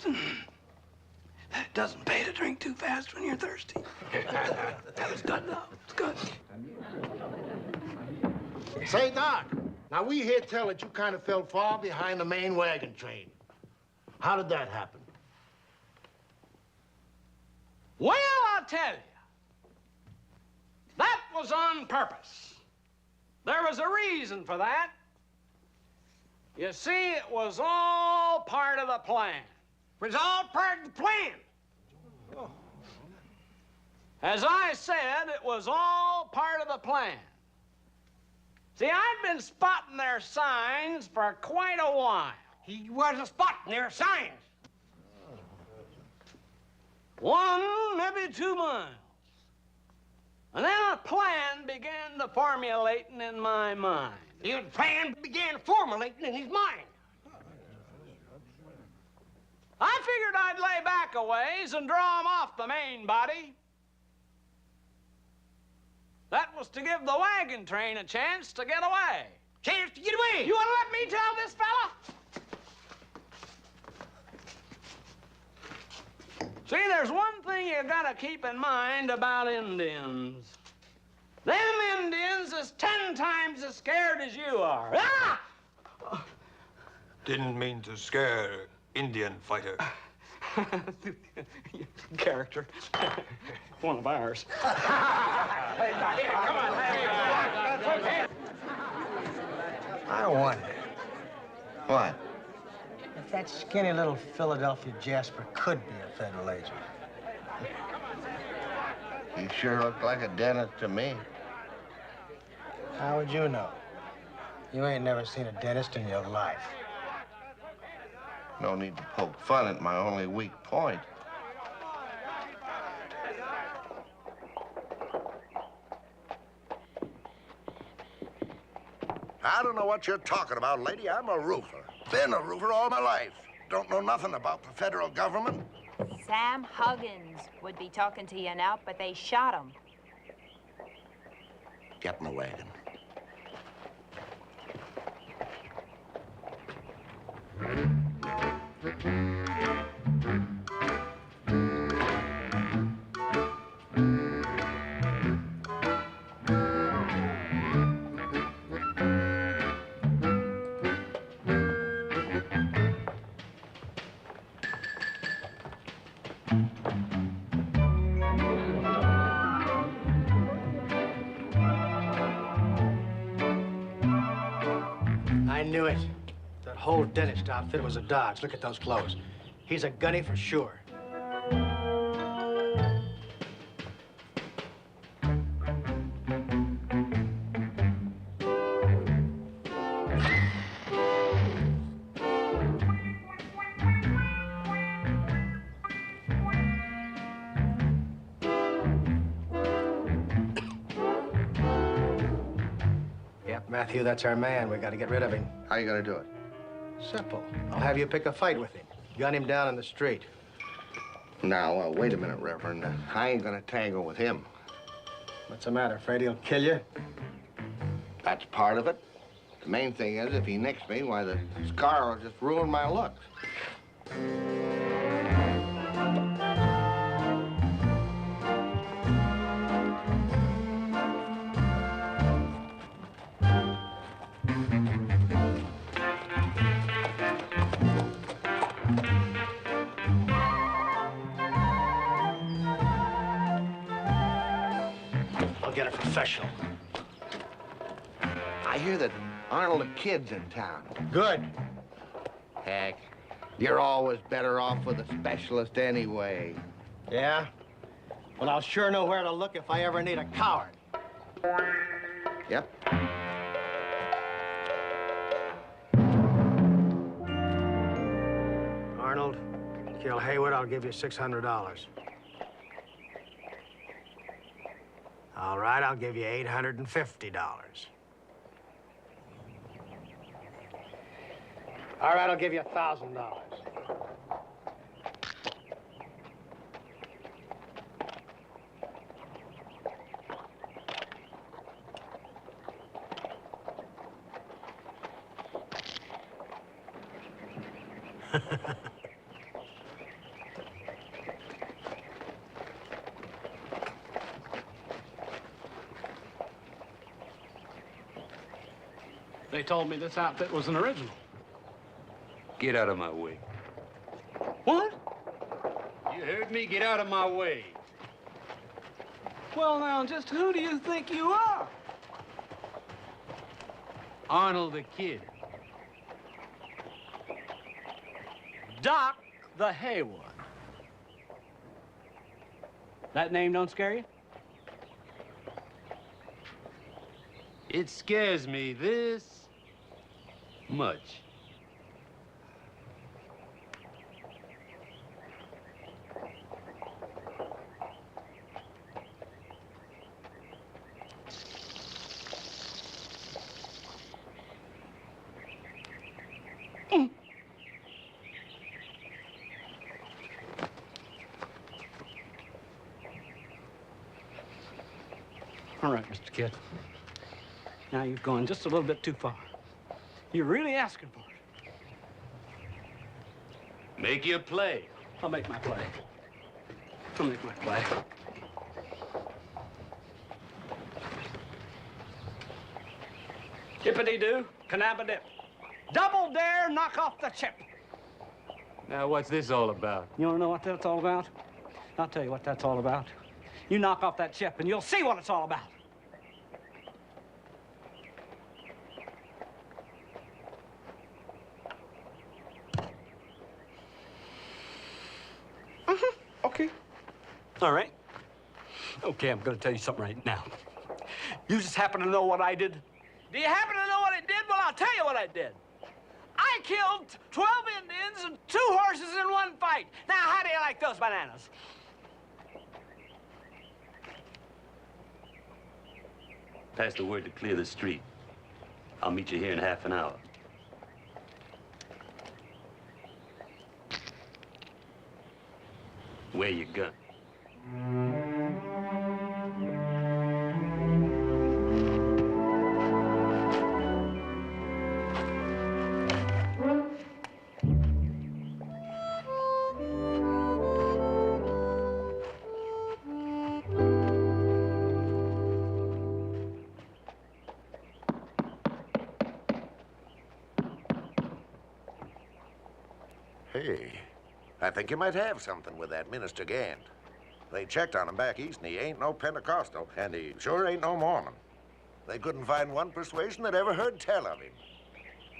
S18: It doesn't pay to drink too fast when you're thirsty. That was good, though. It's good.
S7: Say, Doc, now we hear tell that you kind of fell far behind the main wagon train. How did that happen?
S3: Well, I'll tell you. That was on purpose. There was a reason for that. You see, it was all part of the plan.
S18: It was all part of the plan.
S3: As I said, it was all part of the plan. See, I'd been spotting their signs for quite a while.
S18: He wasn't spotting their signs.
S3: 1, maybe 2 miles. And then a plan began to formulating in my mind.
S18: The plan began formulating in his mind.
S3: I figured I'd lay back a ways and draw him off the main body. That was to give the wagon train a chance to get away.
S18: Chance to get away?
S3: You want to let me tell this fella? See, there's one thing you gotta keep in mind about Indians. Them Indians is 10 times as scared as you are. Ah!
S9: Didn't mean to scare Indian fighter.
S3: Character. One of ours. Come on.
S7: I wonder.
S21: What?
S7: If that skinny little Philadelphia Jasper could be a federal agent.
S21: He sure looked like a dentist to me.
S7: How would you know? You ain't never seen a dentist in your life.
S21: No need to poke fun at my only weak point.
S1: I don't know what you're talking about, lady. I'm a roofer. Been a roofer all my life. Don't know nothing about the federal government.
S13: Sam Huggins would be talking to you now, but they shot him.
S1: Get in the wagon.
S7: I knew it. That whole dentist outfit was a dodge. Look at those clothes. He's a gunny for sure. Yep, Matthew, that's our man. We got to get rid of him.
S21: How you gonna do it?
S7: Simple. I'll have you pick a fight with him. Gun him down in the street.
S21: Now, wait a minute, Reverend. I ain't gonna tangle with him.
S7: What's the matter? Afraid he'll kill you?
S21: That's part of it. The main thing is, if he nicks me, why, the scar will just ruin my looks.
S7: I'll get a professional.
S21: I hear that Arnold the Kid's in town.
S7: Good.
S21: Heck, you're always better off with a specialist anyway.
S7: Yeah? Well, I'll sure know where to look if I ever need a coward.
S21: Yep.
S7: Arnold, kill Haywood, I'll give you $600. All right, I'll give you $850. All right, I'll give you $1,000.
S3: They told me this outfit was an original.
S5: Get out of my way.
S3: What?
S5: You heard me. Get out of my way.
S3: Well, now, just who do you think you are?
S5: Arnold the Kid.
S3: Doc the Haywood. That name don't scare you?
S5: It scares me this much.
S3: All right, Mr. Kidd. Now you've gone just a little bit too far. You're really asking for it.
S5: Make your play.
S3: I'll make my play. I'll make my play. Hippity-doo, canabba-dip. Double dare, knock off the chip.
S2: Now, what's this all about?
S3: You want to know what that's all about? I'll tell you what that's all about. You knock off that chip and you'll see what it's all about. Okay. All right. Okay, I'm going to tell you something right now. You just happen to know what I did? Do you happen to know what I did? Well, I'll tell you what I did. I killed 12 Indians and 2 horses in one fight. Now, how do you like those bananas?
S8: Pass the word to clear the street. I'll meet you here in half an hour. Wear your gun.
S1: Hey, I think you might have something with that Minister Gant. They checked on him back east, and he ain't no Pentecostal, and he sure ain't no Mormon. They couldn't find one persuasion that ever heard tell of him.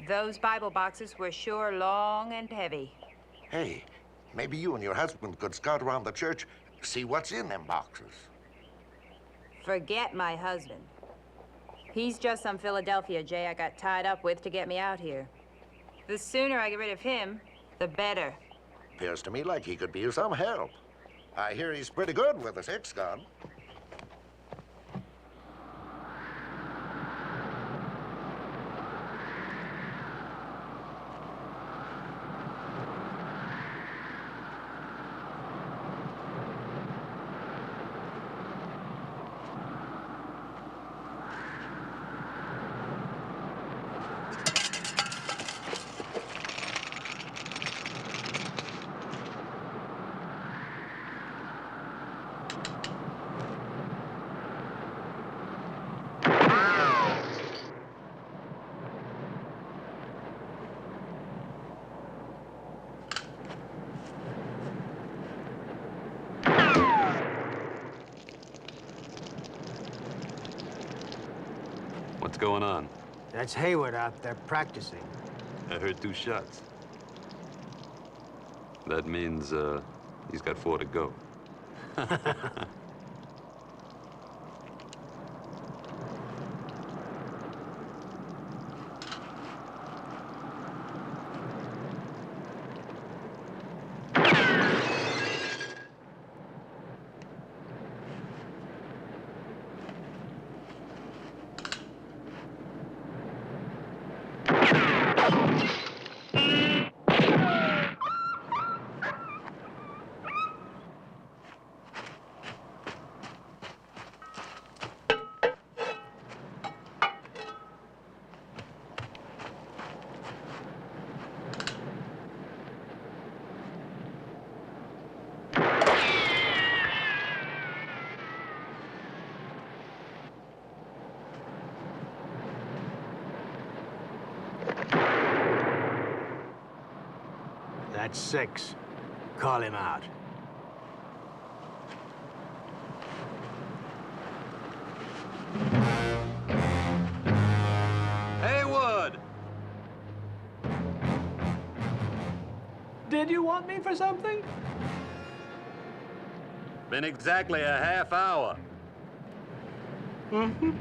S4: Those Bible boxes were sure long and heavy.
S1: Hey, maybe you and your husband could scout around the church, see what's in them boxes.
S4: Forget my husband. He's just some Philadelphia Jay I got tied up with to get me out here. The sooner I get rid of him, the better.
S1: Appears to me like he could be of some help. I hear he's pretty good with a 6-gun.
S8: What's going on?
S7: That's Hayward out there practicing.
S8: I heard 2 shots. That means, he's got 4 to go.
S7: That's 6. Call him out.
S2: Haywood!
S3: Did you want me for something?
S8: Been exactly a half hour.
S3: Mm-hmm.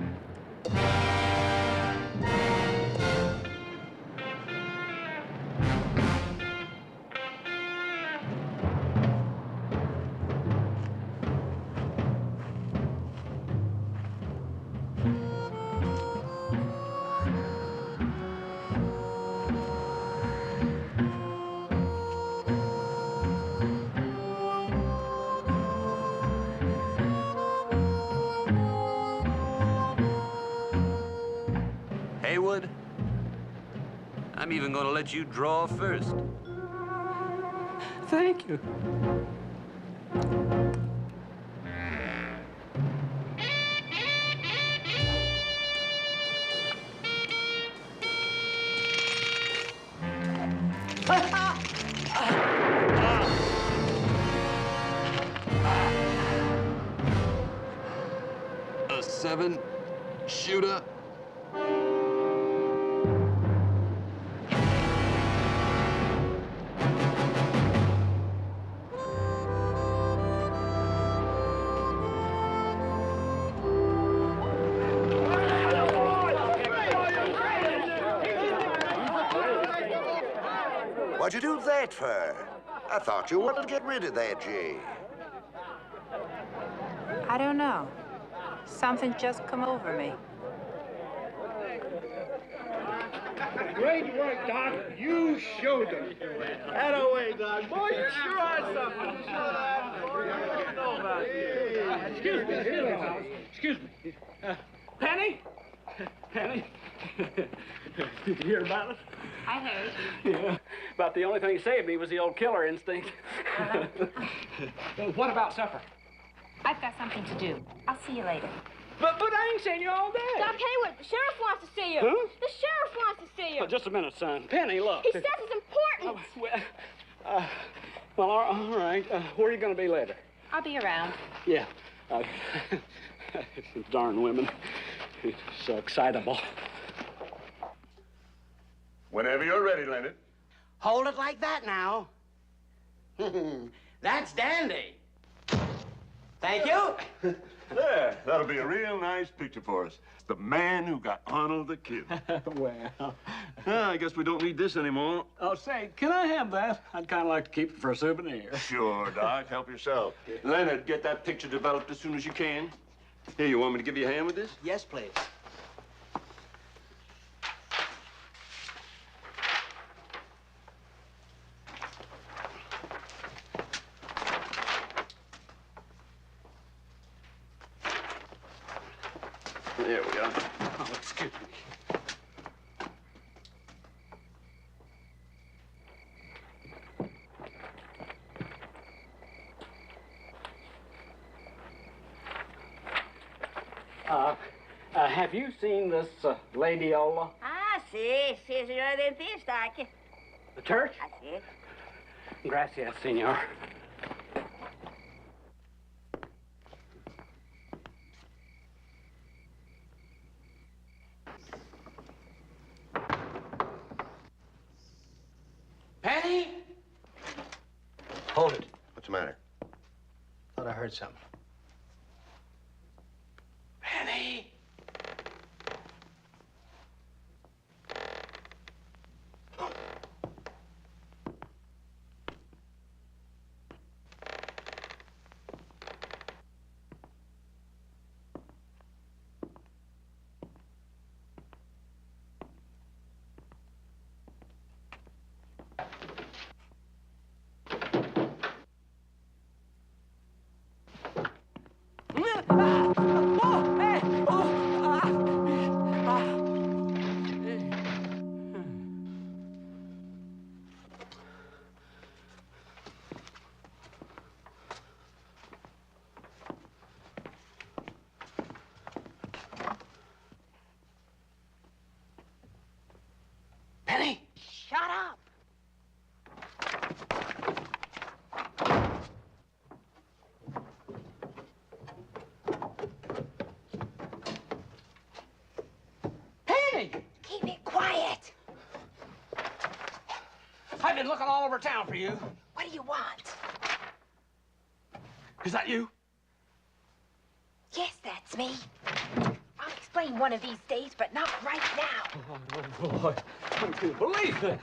S8: Haywood, I'm even gonna let you draw first.
S3: Thank you.
S10: 7, shooter.
S1: What'd you do that for? I thought you wanted to get rid of that Jay.
S4: I don't know. Something just come over me.
S7: Great work, Doc. You showed them. Atta-way, Doc. Boy, you sure are something.
S11: Excuse me. Excuse me. Penny? Penny? Did you hear about it?
S4: I heard.
S11: Yeah. About the only thing that saved me was the old killer instinct. What about supper?
S4: I've got something to do. I'll see you later.
S11: But I ain't seen you all day.
S20: Doc Haywood, the sheriff wants to see you.
S11: Huh?
S20: The sheriff wants to see you.
S11: Oh, just a minute, son. Penny, look.
S20: He says it's important.
S11: Well, all right. Where are you going to be later?
S4: I'll be around.
S11: Yeah. Darn women. So excitable.
S8: Whenever you're ready, Leonard.
S18: Hold it like that now. That's dandy. Thank you.
S8: There, that'll be a real nice picture for us. The man who got Arnold the Kid.
S11: Well.
S8: I guess we don't need this anymore.
S11: Oh, say, can I have that? I'd kind of like to keep it for a souvenir.
S8: Sure, Doc. Help yourself. Leonard, get that picture developed as soon as you can. Here, you want me to give you a hand with this?
S18: Yes, please.
S8: There we are.
S11: Oh, excuse me. Have you seen this Lady Ola?
S6: Ah, sí, señor dentista. Aquí.
S11: The church?
S6: Así.
S11: Gracias, senor.
S18: Penny? Hold it.
S21: What's the matter?
S18: Thought I heard something. Penny? Penny?
S6: Shut up.
S18: Penny!
S6: Keep it quiet.
S18: I've been looking all over town for you.
S6: What do you want?
S18: Is that you?
S6: Yes, that's me. I'll explain one of these days, but not right now.
S11: Oh, boy. I can't believe this.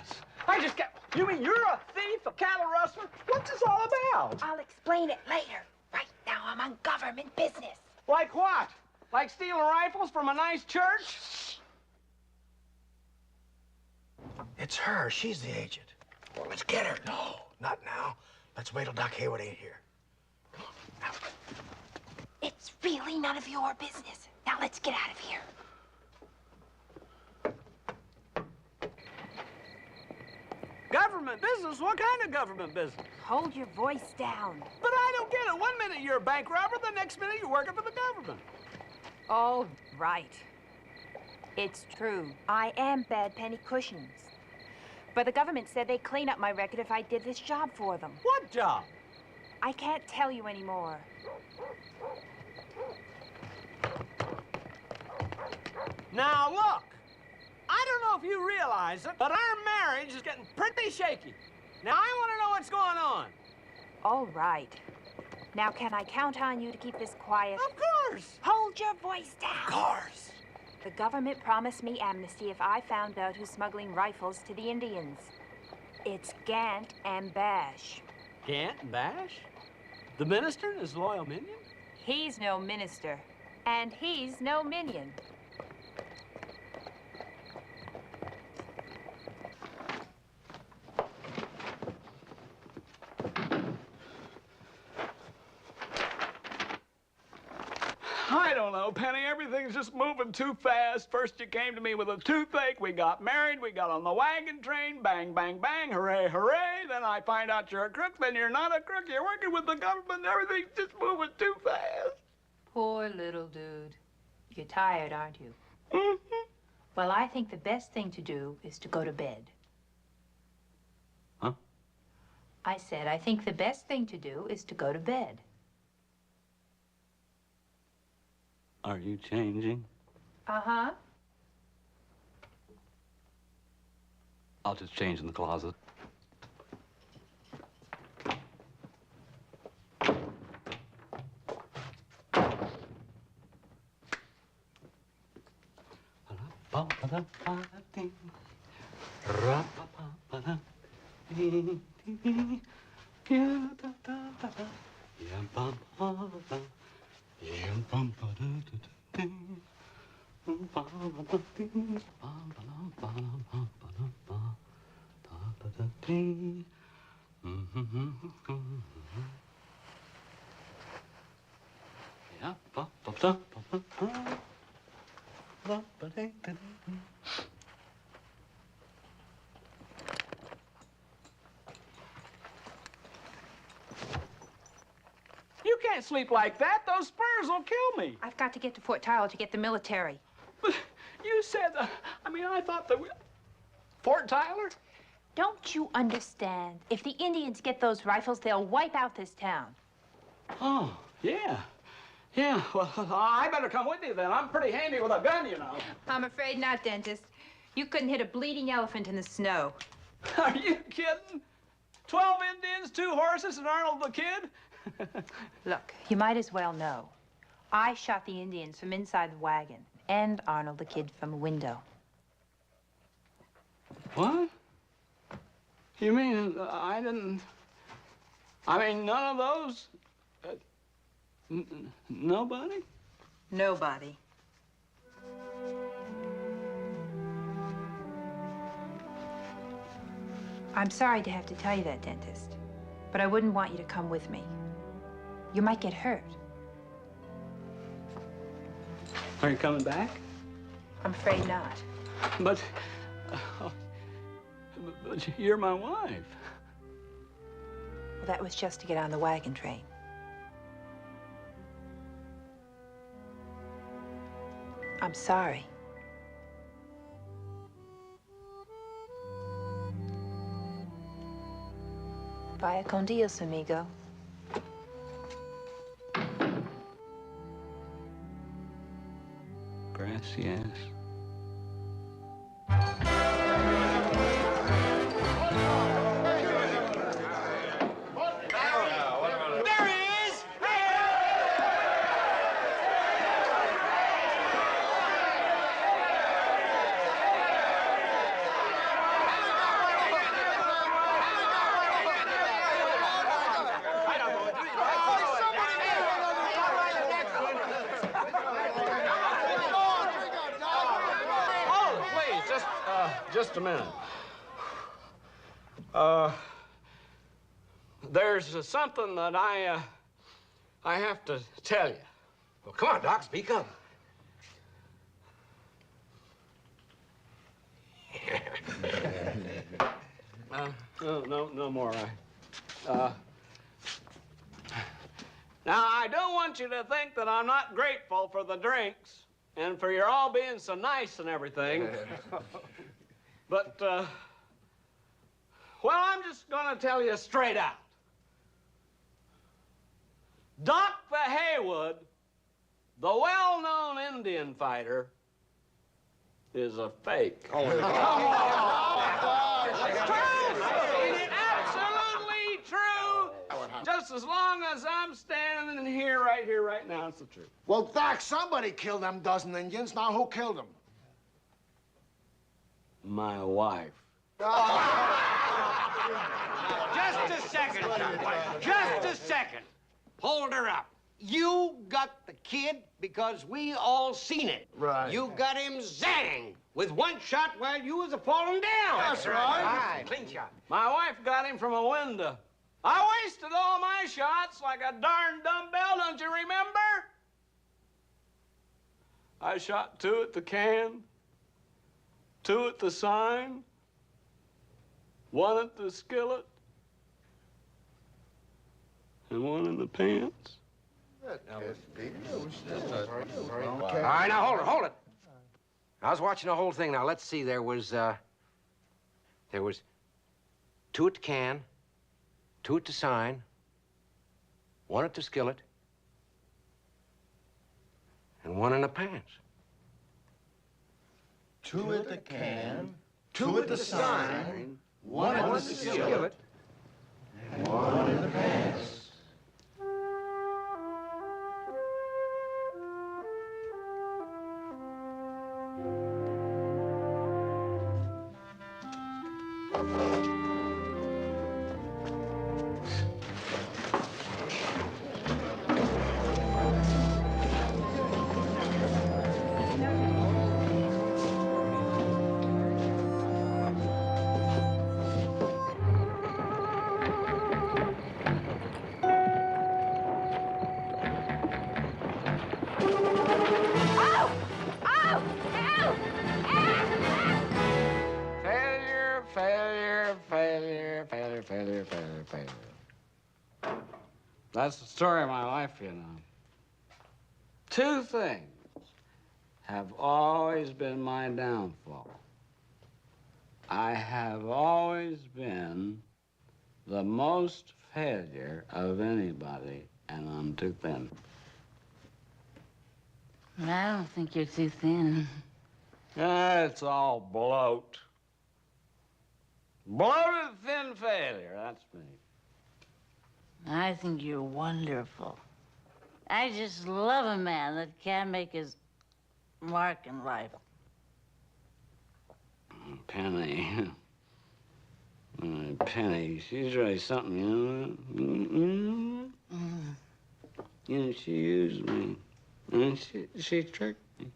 S11: I just got... You mean you're a thief, a cattle rustler? What's this all about?
S6: I'll explain it later. Right now, I'm on government business.
S11: Like what? Like stealing rifles from a nice church?
S18: It's her. She's the agent. Well, let's get her. No, not now. Let's wait till Doc Haywood ain't here. Come on, now.
S6: It's really none of your business. Now let's get out of here.
S11: Government business? What kind of government business?
S4: Hold your voice down.
S11: But I don't get it. One minute you're a bank robber, the next minute you're working for the government.
S4: All right. It's true. I am Bad Penny Cushions. But the government said they'd clean up my record if I did this job for them.
S11: What job?
S4: I can't tell you anymore.
S11: Now, look, I don't know if you realize it, but our marriage is getting pretty shaky. Now, I want to know what's going on.
S4: All right. Now, can I count on you to keep this quiet?
S11: Of course.
S4: Hold your voice down.
S11: Of course.
S4: The government promised me amnesty if I found out who's smuggling rifles to the Indians. It's Gant and Bash.
S11: Gant and Bash? The minister and his loyal minion?
S4: He's no minister, and he's no minion.
S11: I don't know, Penny. Everything's just moving too fast. First you came to me with a toothache. We got married. We got on the wagon train. Bang, bang, bang. Hooray, hooray. Then I find out you're a crook. Then you're not a crook. You're working with the government. Everything's just moving too fast.
S4: Poor little dude. You're tired, aren't you?
S11: Mm-hmm.
S4: Well, I think the best thing to do is to go to bed.
S11: Huh?
S4: I said, I think the best thing to do is to go to bed.
S11: Are you changing?
S4: Uh-huh.
S11: I'll just change in the closet. You can't sleep like that. Those spurs will kill me.
S4: I've got to get to Fort Tyler to get the military.
S11: But you said, I thought that Fort Tyler?
S4: Don't you understand? If the Indians get those rifles, they'll wipe out this town.
S11: Oh, yeah. Yeah, well, I better come with you then. I'm pretty handy with a gun, you know.
S4: I'm afraid not, dentist. You couldn't hit a bleeding elephant in the snow.
S11: Are you kidding? 12 Indians, 2 horses, and Arnold the Kid?
S4: Look, you might as well know. I shot the Indians from inside the wagon, and Arnold the Kid from a window.
S11: What? You mean I didn't... none of those... nobody?
S4: Nobody. I'm sorry to have to tell you that, dentist, but I wouldn't want you to come with me. You might get hurt.
S11: Are you coming back?
S4: I'm afraid not.
S11: But you're my wife.
S4: Well, that was just to get on the wagon train. I'm sorry. Vaya con Dios, amigo.
S11: Gracias.
S14: There he is!
S11: Oh, please, just a minute. There's something that I have to tell you.
S18: Well, come on, Doc, speak up.
S11: No more. Now, I don't want you to think that I'm not grateful for the drinks and for your all being so nice and everything. But, well, I'm just going to tell you straight out. Doc the Haywood, the well-known Indian fighter,
S3: is a fake.
S11: Come on! It's true! It's absolutely true! Just as long as I'm standing here, right now, it's the truth.
S18: Well, Doc, somebody killed them dozen Indians. Now, who killed them?
S3: My wife.
S14: Just a second, just a second. Hold her up. You got the kid because we all seen it.
S18: Right.
S14: You got him zang with one shot while you was a-falling down.
S18: That's right.
S14: Clean shot.
S11: My wife got him from a window. I wasted all my shots like a darn dumbbell, don't you remember? I shot 2 at the can, 2 at the sign, 1 at the skillet, and 1 in the pants.
S22: All right, now hold it. I was watching the whole thing. Now let's see. There was 2 at the can, 2 at the sign, 1 at the skillet, and 1 in the pants.
S18: 2 at the can, 2 at the sign, 1 at the skillet, and 1 in the pants.
S3: Failure. That's the story of my life, you know. 2 things have always been my downfall. I have always been the most failure of anybody, and I'm too thin.
S15: I don't think you're too thin.
S3: It's all bloat. Bloated thin failure, that's me.
S15: I think you're wonderful. I just love a man that can make his mark in life.
S3: Penny. Penny, she's really something, you know? You know, she used me. And she tricked me.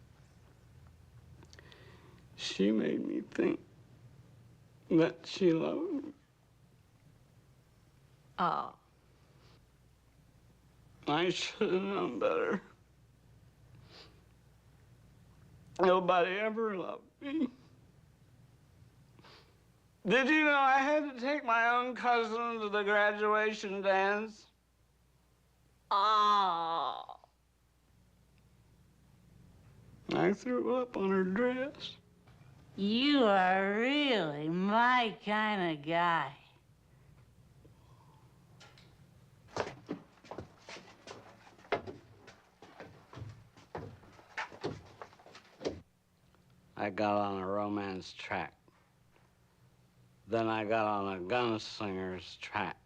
S3: She made me think that she loved me.
S15: Oh.
S11: I should have known better. Nobody ever loved me. Did you know I had to take my own cousin to the graduation dance?
S15: Oh.
S11: I threw up on her dress.
S15: You are really my kind of guy.
S3: I got on a romance track. Then I got on a gunslinger's track.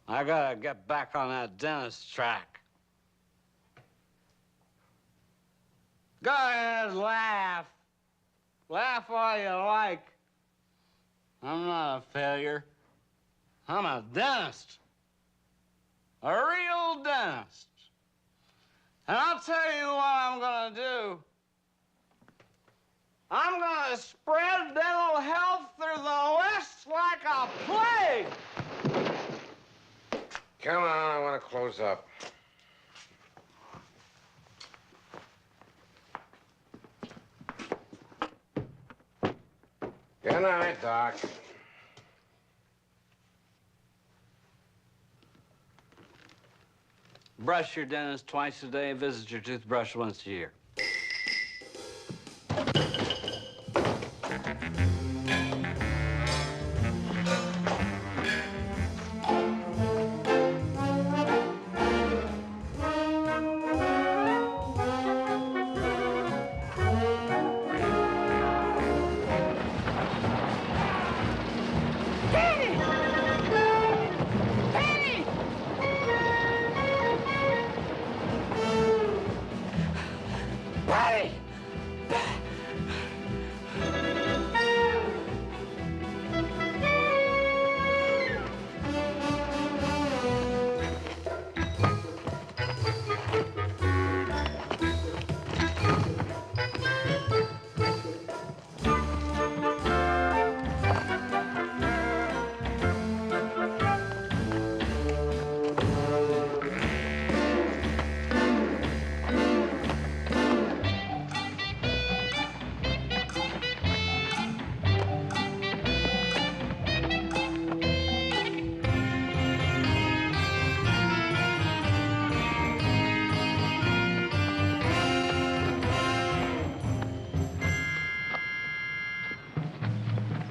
S3: I gotta get back on that dentist track. Go ahead, laugh. Laugh all you like. I'm not a failure. I'm a dentist. A real dentist. And I'll tell you what I'm gonna do. I'm gonna spread dental health through the West like a plague.
S22: Come on, I want to close up. Good night, Doc.
S3: Brush your dentist twice a day, visit your toothbrush once a year.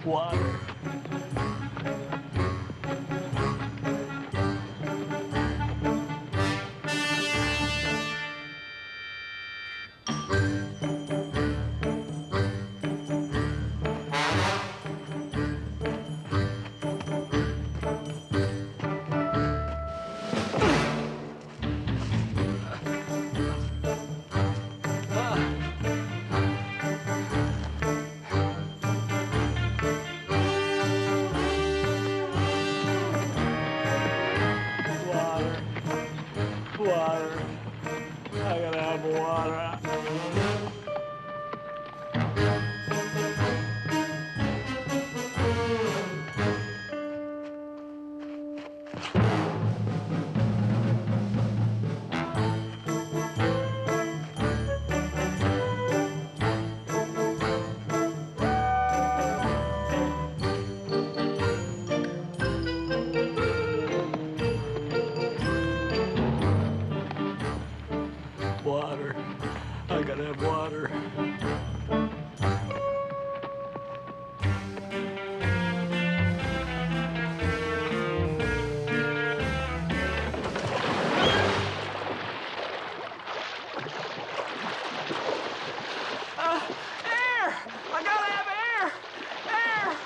S11: Water. Water. I gotta have water. Water. I gotta have water. Air! I gotta have air! Air!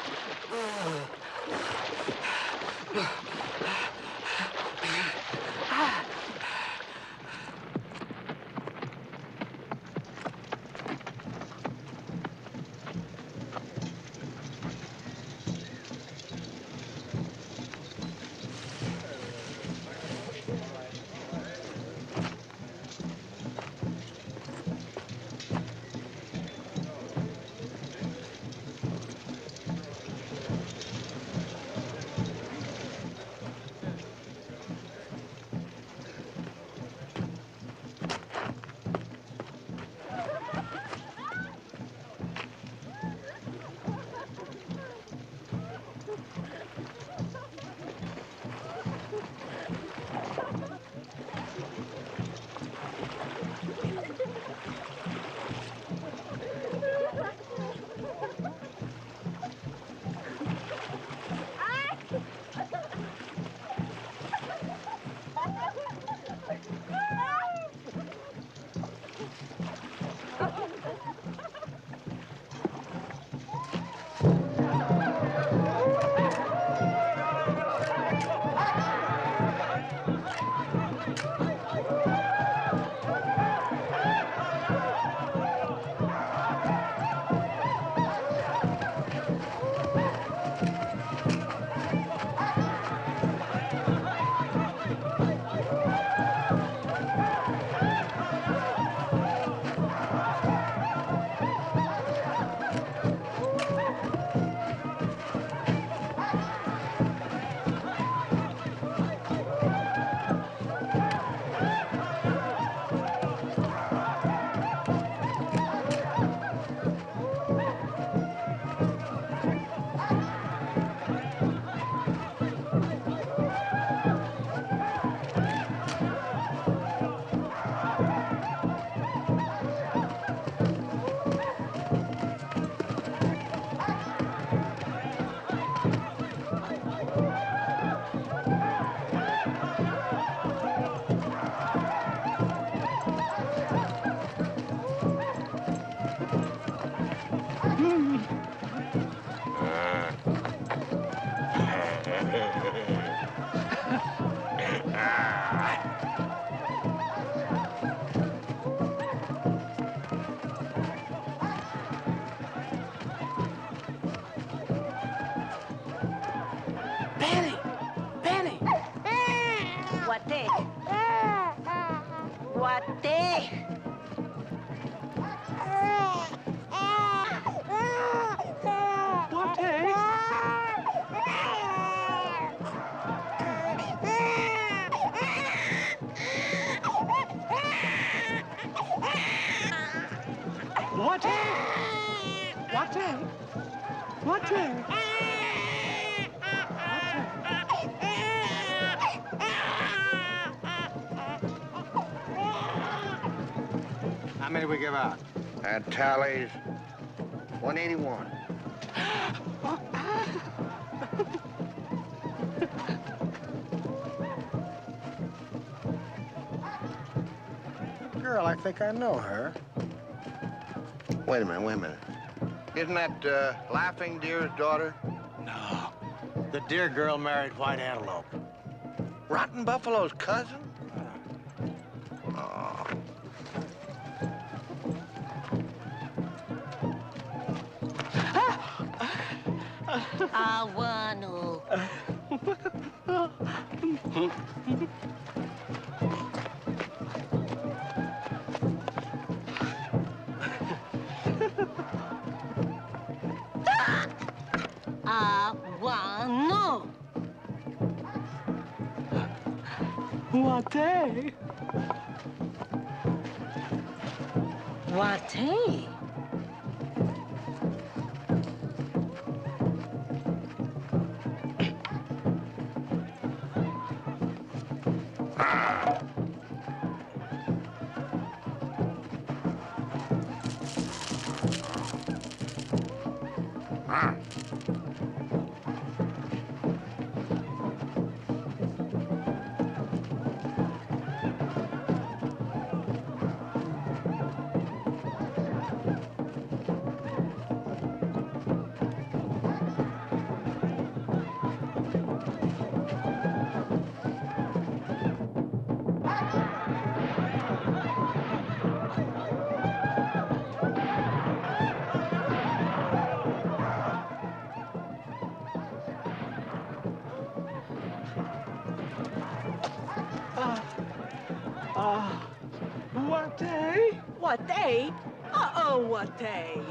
S6: Penny! Penny!
S4: What the? What the?
S11: What? What? What?
S21: How many we give out? That tallies 181.
S7: Girl, I think I know her.
S21: Wait a minute. Isn't that Laughing Deer's daughter?
S7: No. The deer girl married White Antelope.
S21: Rotten Buffalo's cousin? Oh.
S15: I want I want
S11: Wate.
S15: Wate.
S11: Wate?
S17: Wate? Wate.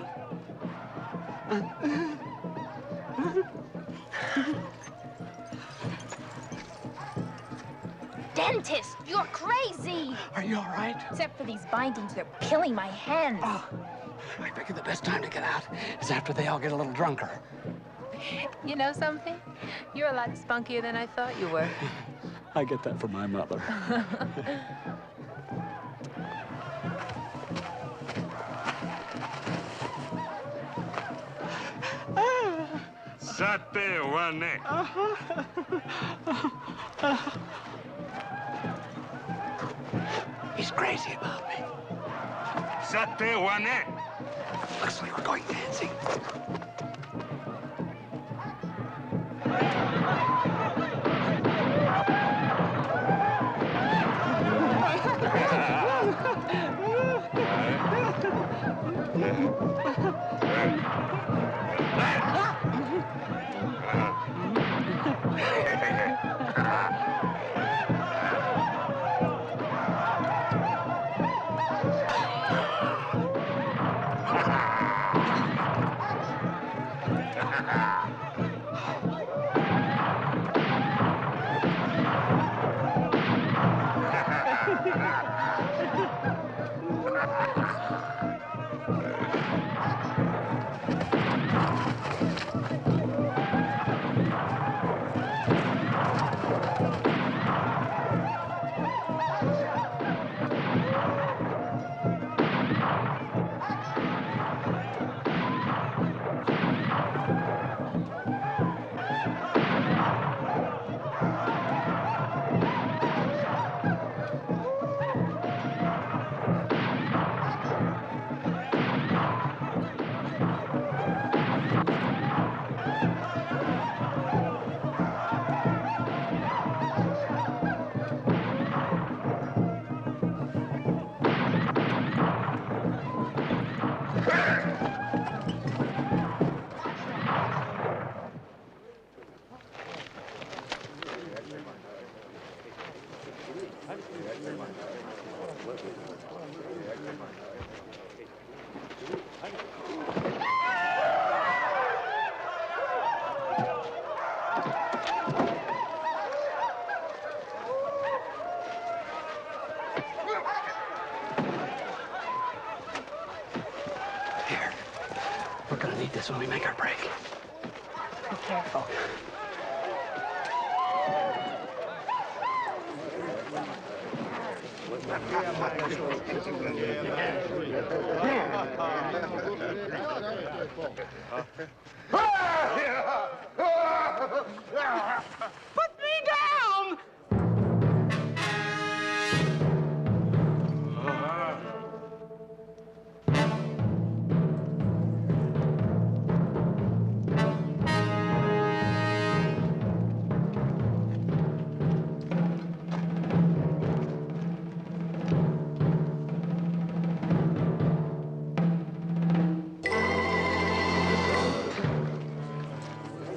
S4: Dentist, you're crazy.
S11: Are you all right?
S4: Except for these bindings, they're killing my hands.
S11: I figure the best time to get out is after they all get a little drunker.
S13: You know something? You're a lot spunkier than I thought you were.
S11: I get that from my mother.
S8: Sate wane.
S11: He's crazy about me.
S8: Sate wane.
S11: Looks like we're going dancing. We're gonna need this when we make our break.
S13: Be careful.
S11: Put me down!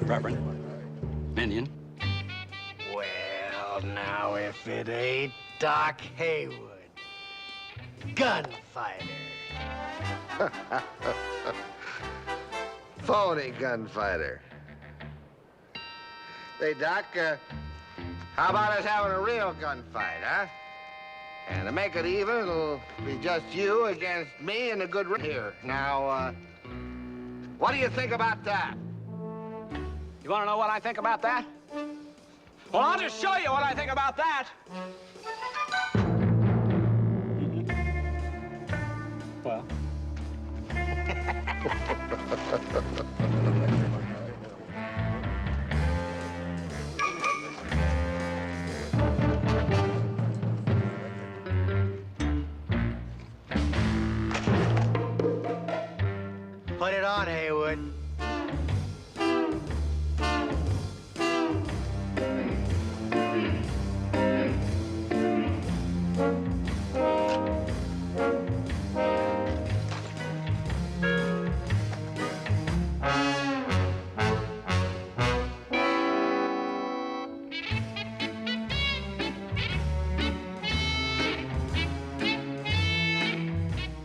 S3: Reverend. Minion.
S7: Well, now, if it ain't Doc Haywood, gunfighter.
S21: Phony gunfighter. Say, Doc, how about us having a real gunfight, huh? And to make it even, it'll be just you against me and a good here. Now, what do you think about that?
S11: You want to know what I think about that? Well, I'll just show you what I think about that. Well.
S7: Put it on, Haywood.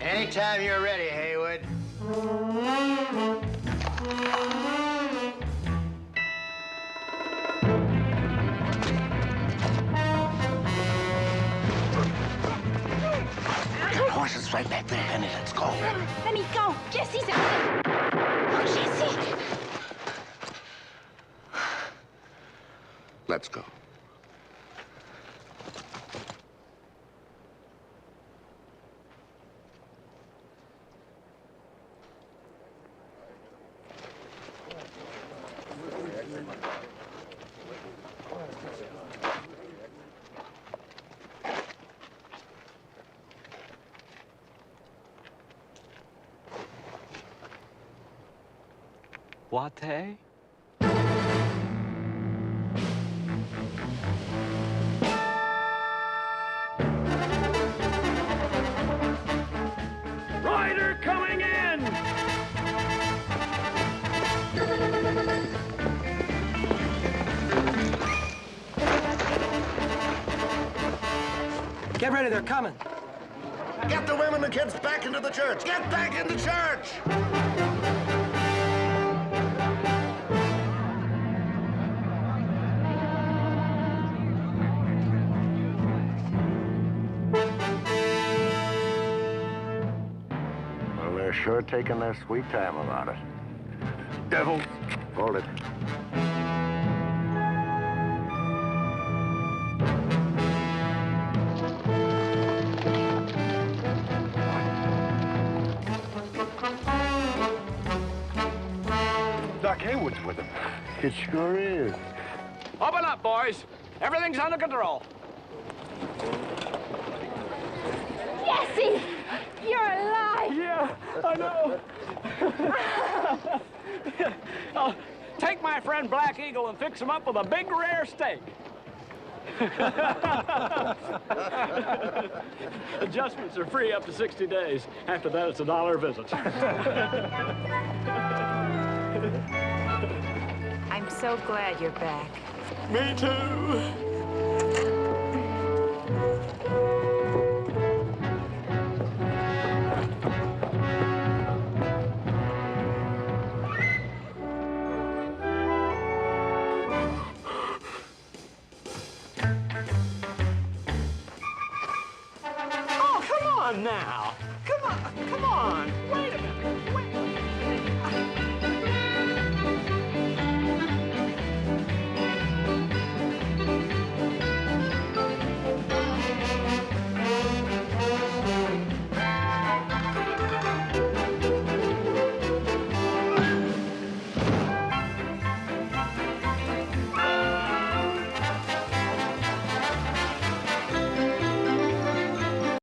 S7: Anytime you're ready, Haywood.
S1: Horses right back there, Penny. Let's go.
S4: Penny, go. Jesse's out. Oh, Jesse.
S1: Let's go.
S11: Latte? Rider coming in!
S16: Get ready, they're coming.
S1: Get the women and kids back into the church. Get back into church! Well, they're sure taking their sweet time about it. Devils! Hold it.
S8: Doc Haywood's with him. It sure is.
S11: Open up, boys. Everything's under control.
S20: Jesse! You're alive!
S11: Yeah, I know. Take my friend Black Eagle and fix him up with a big rare steak. Adjustments are free up to 60 days. After that, it's $1 a visit.
S4: I'm so glad you're back.
S11: Me too. Oh, come on now.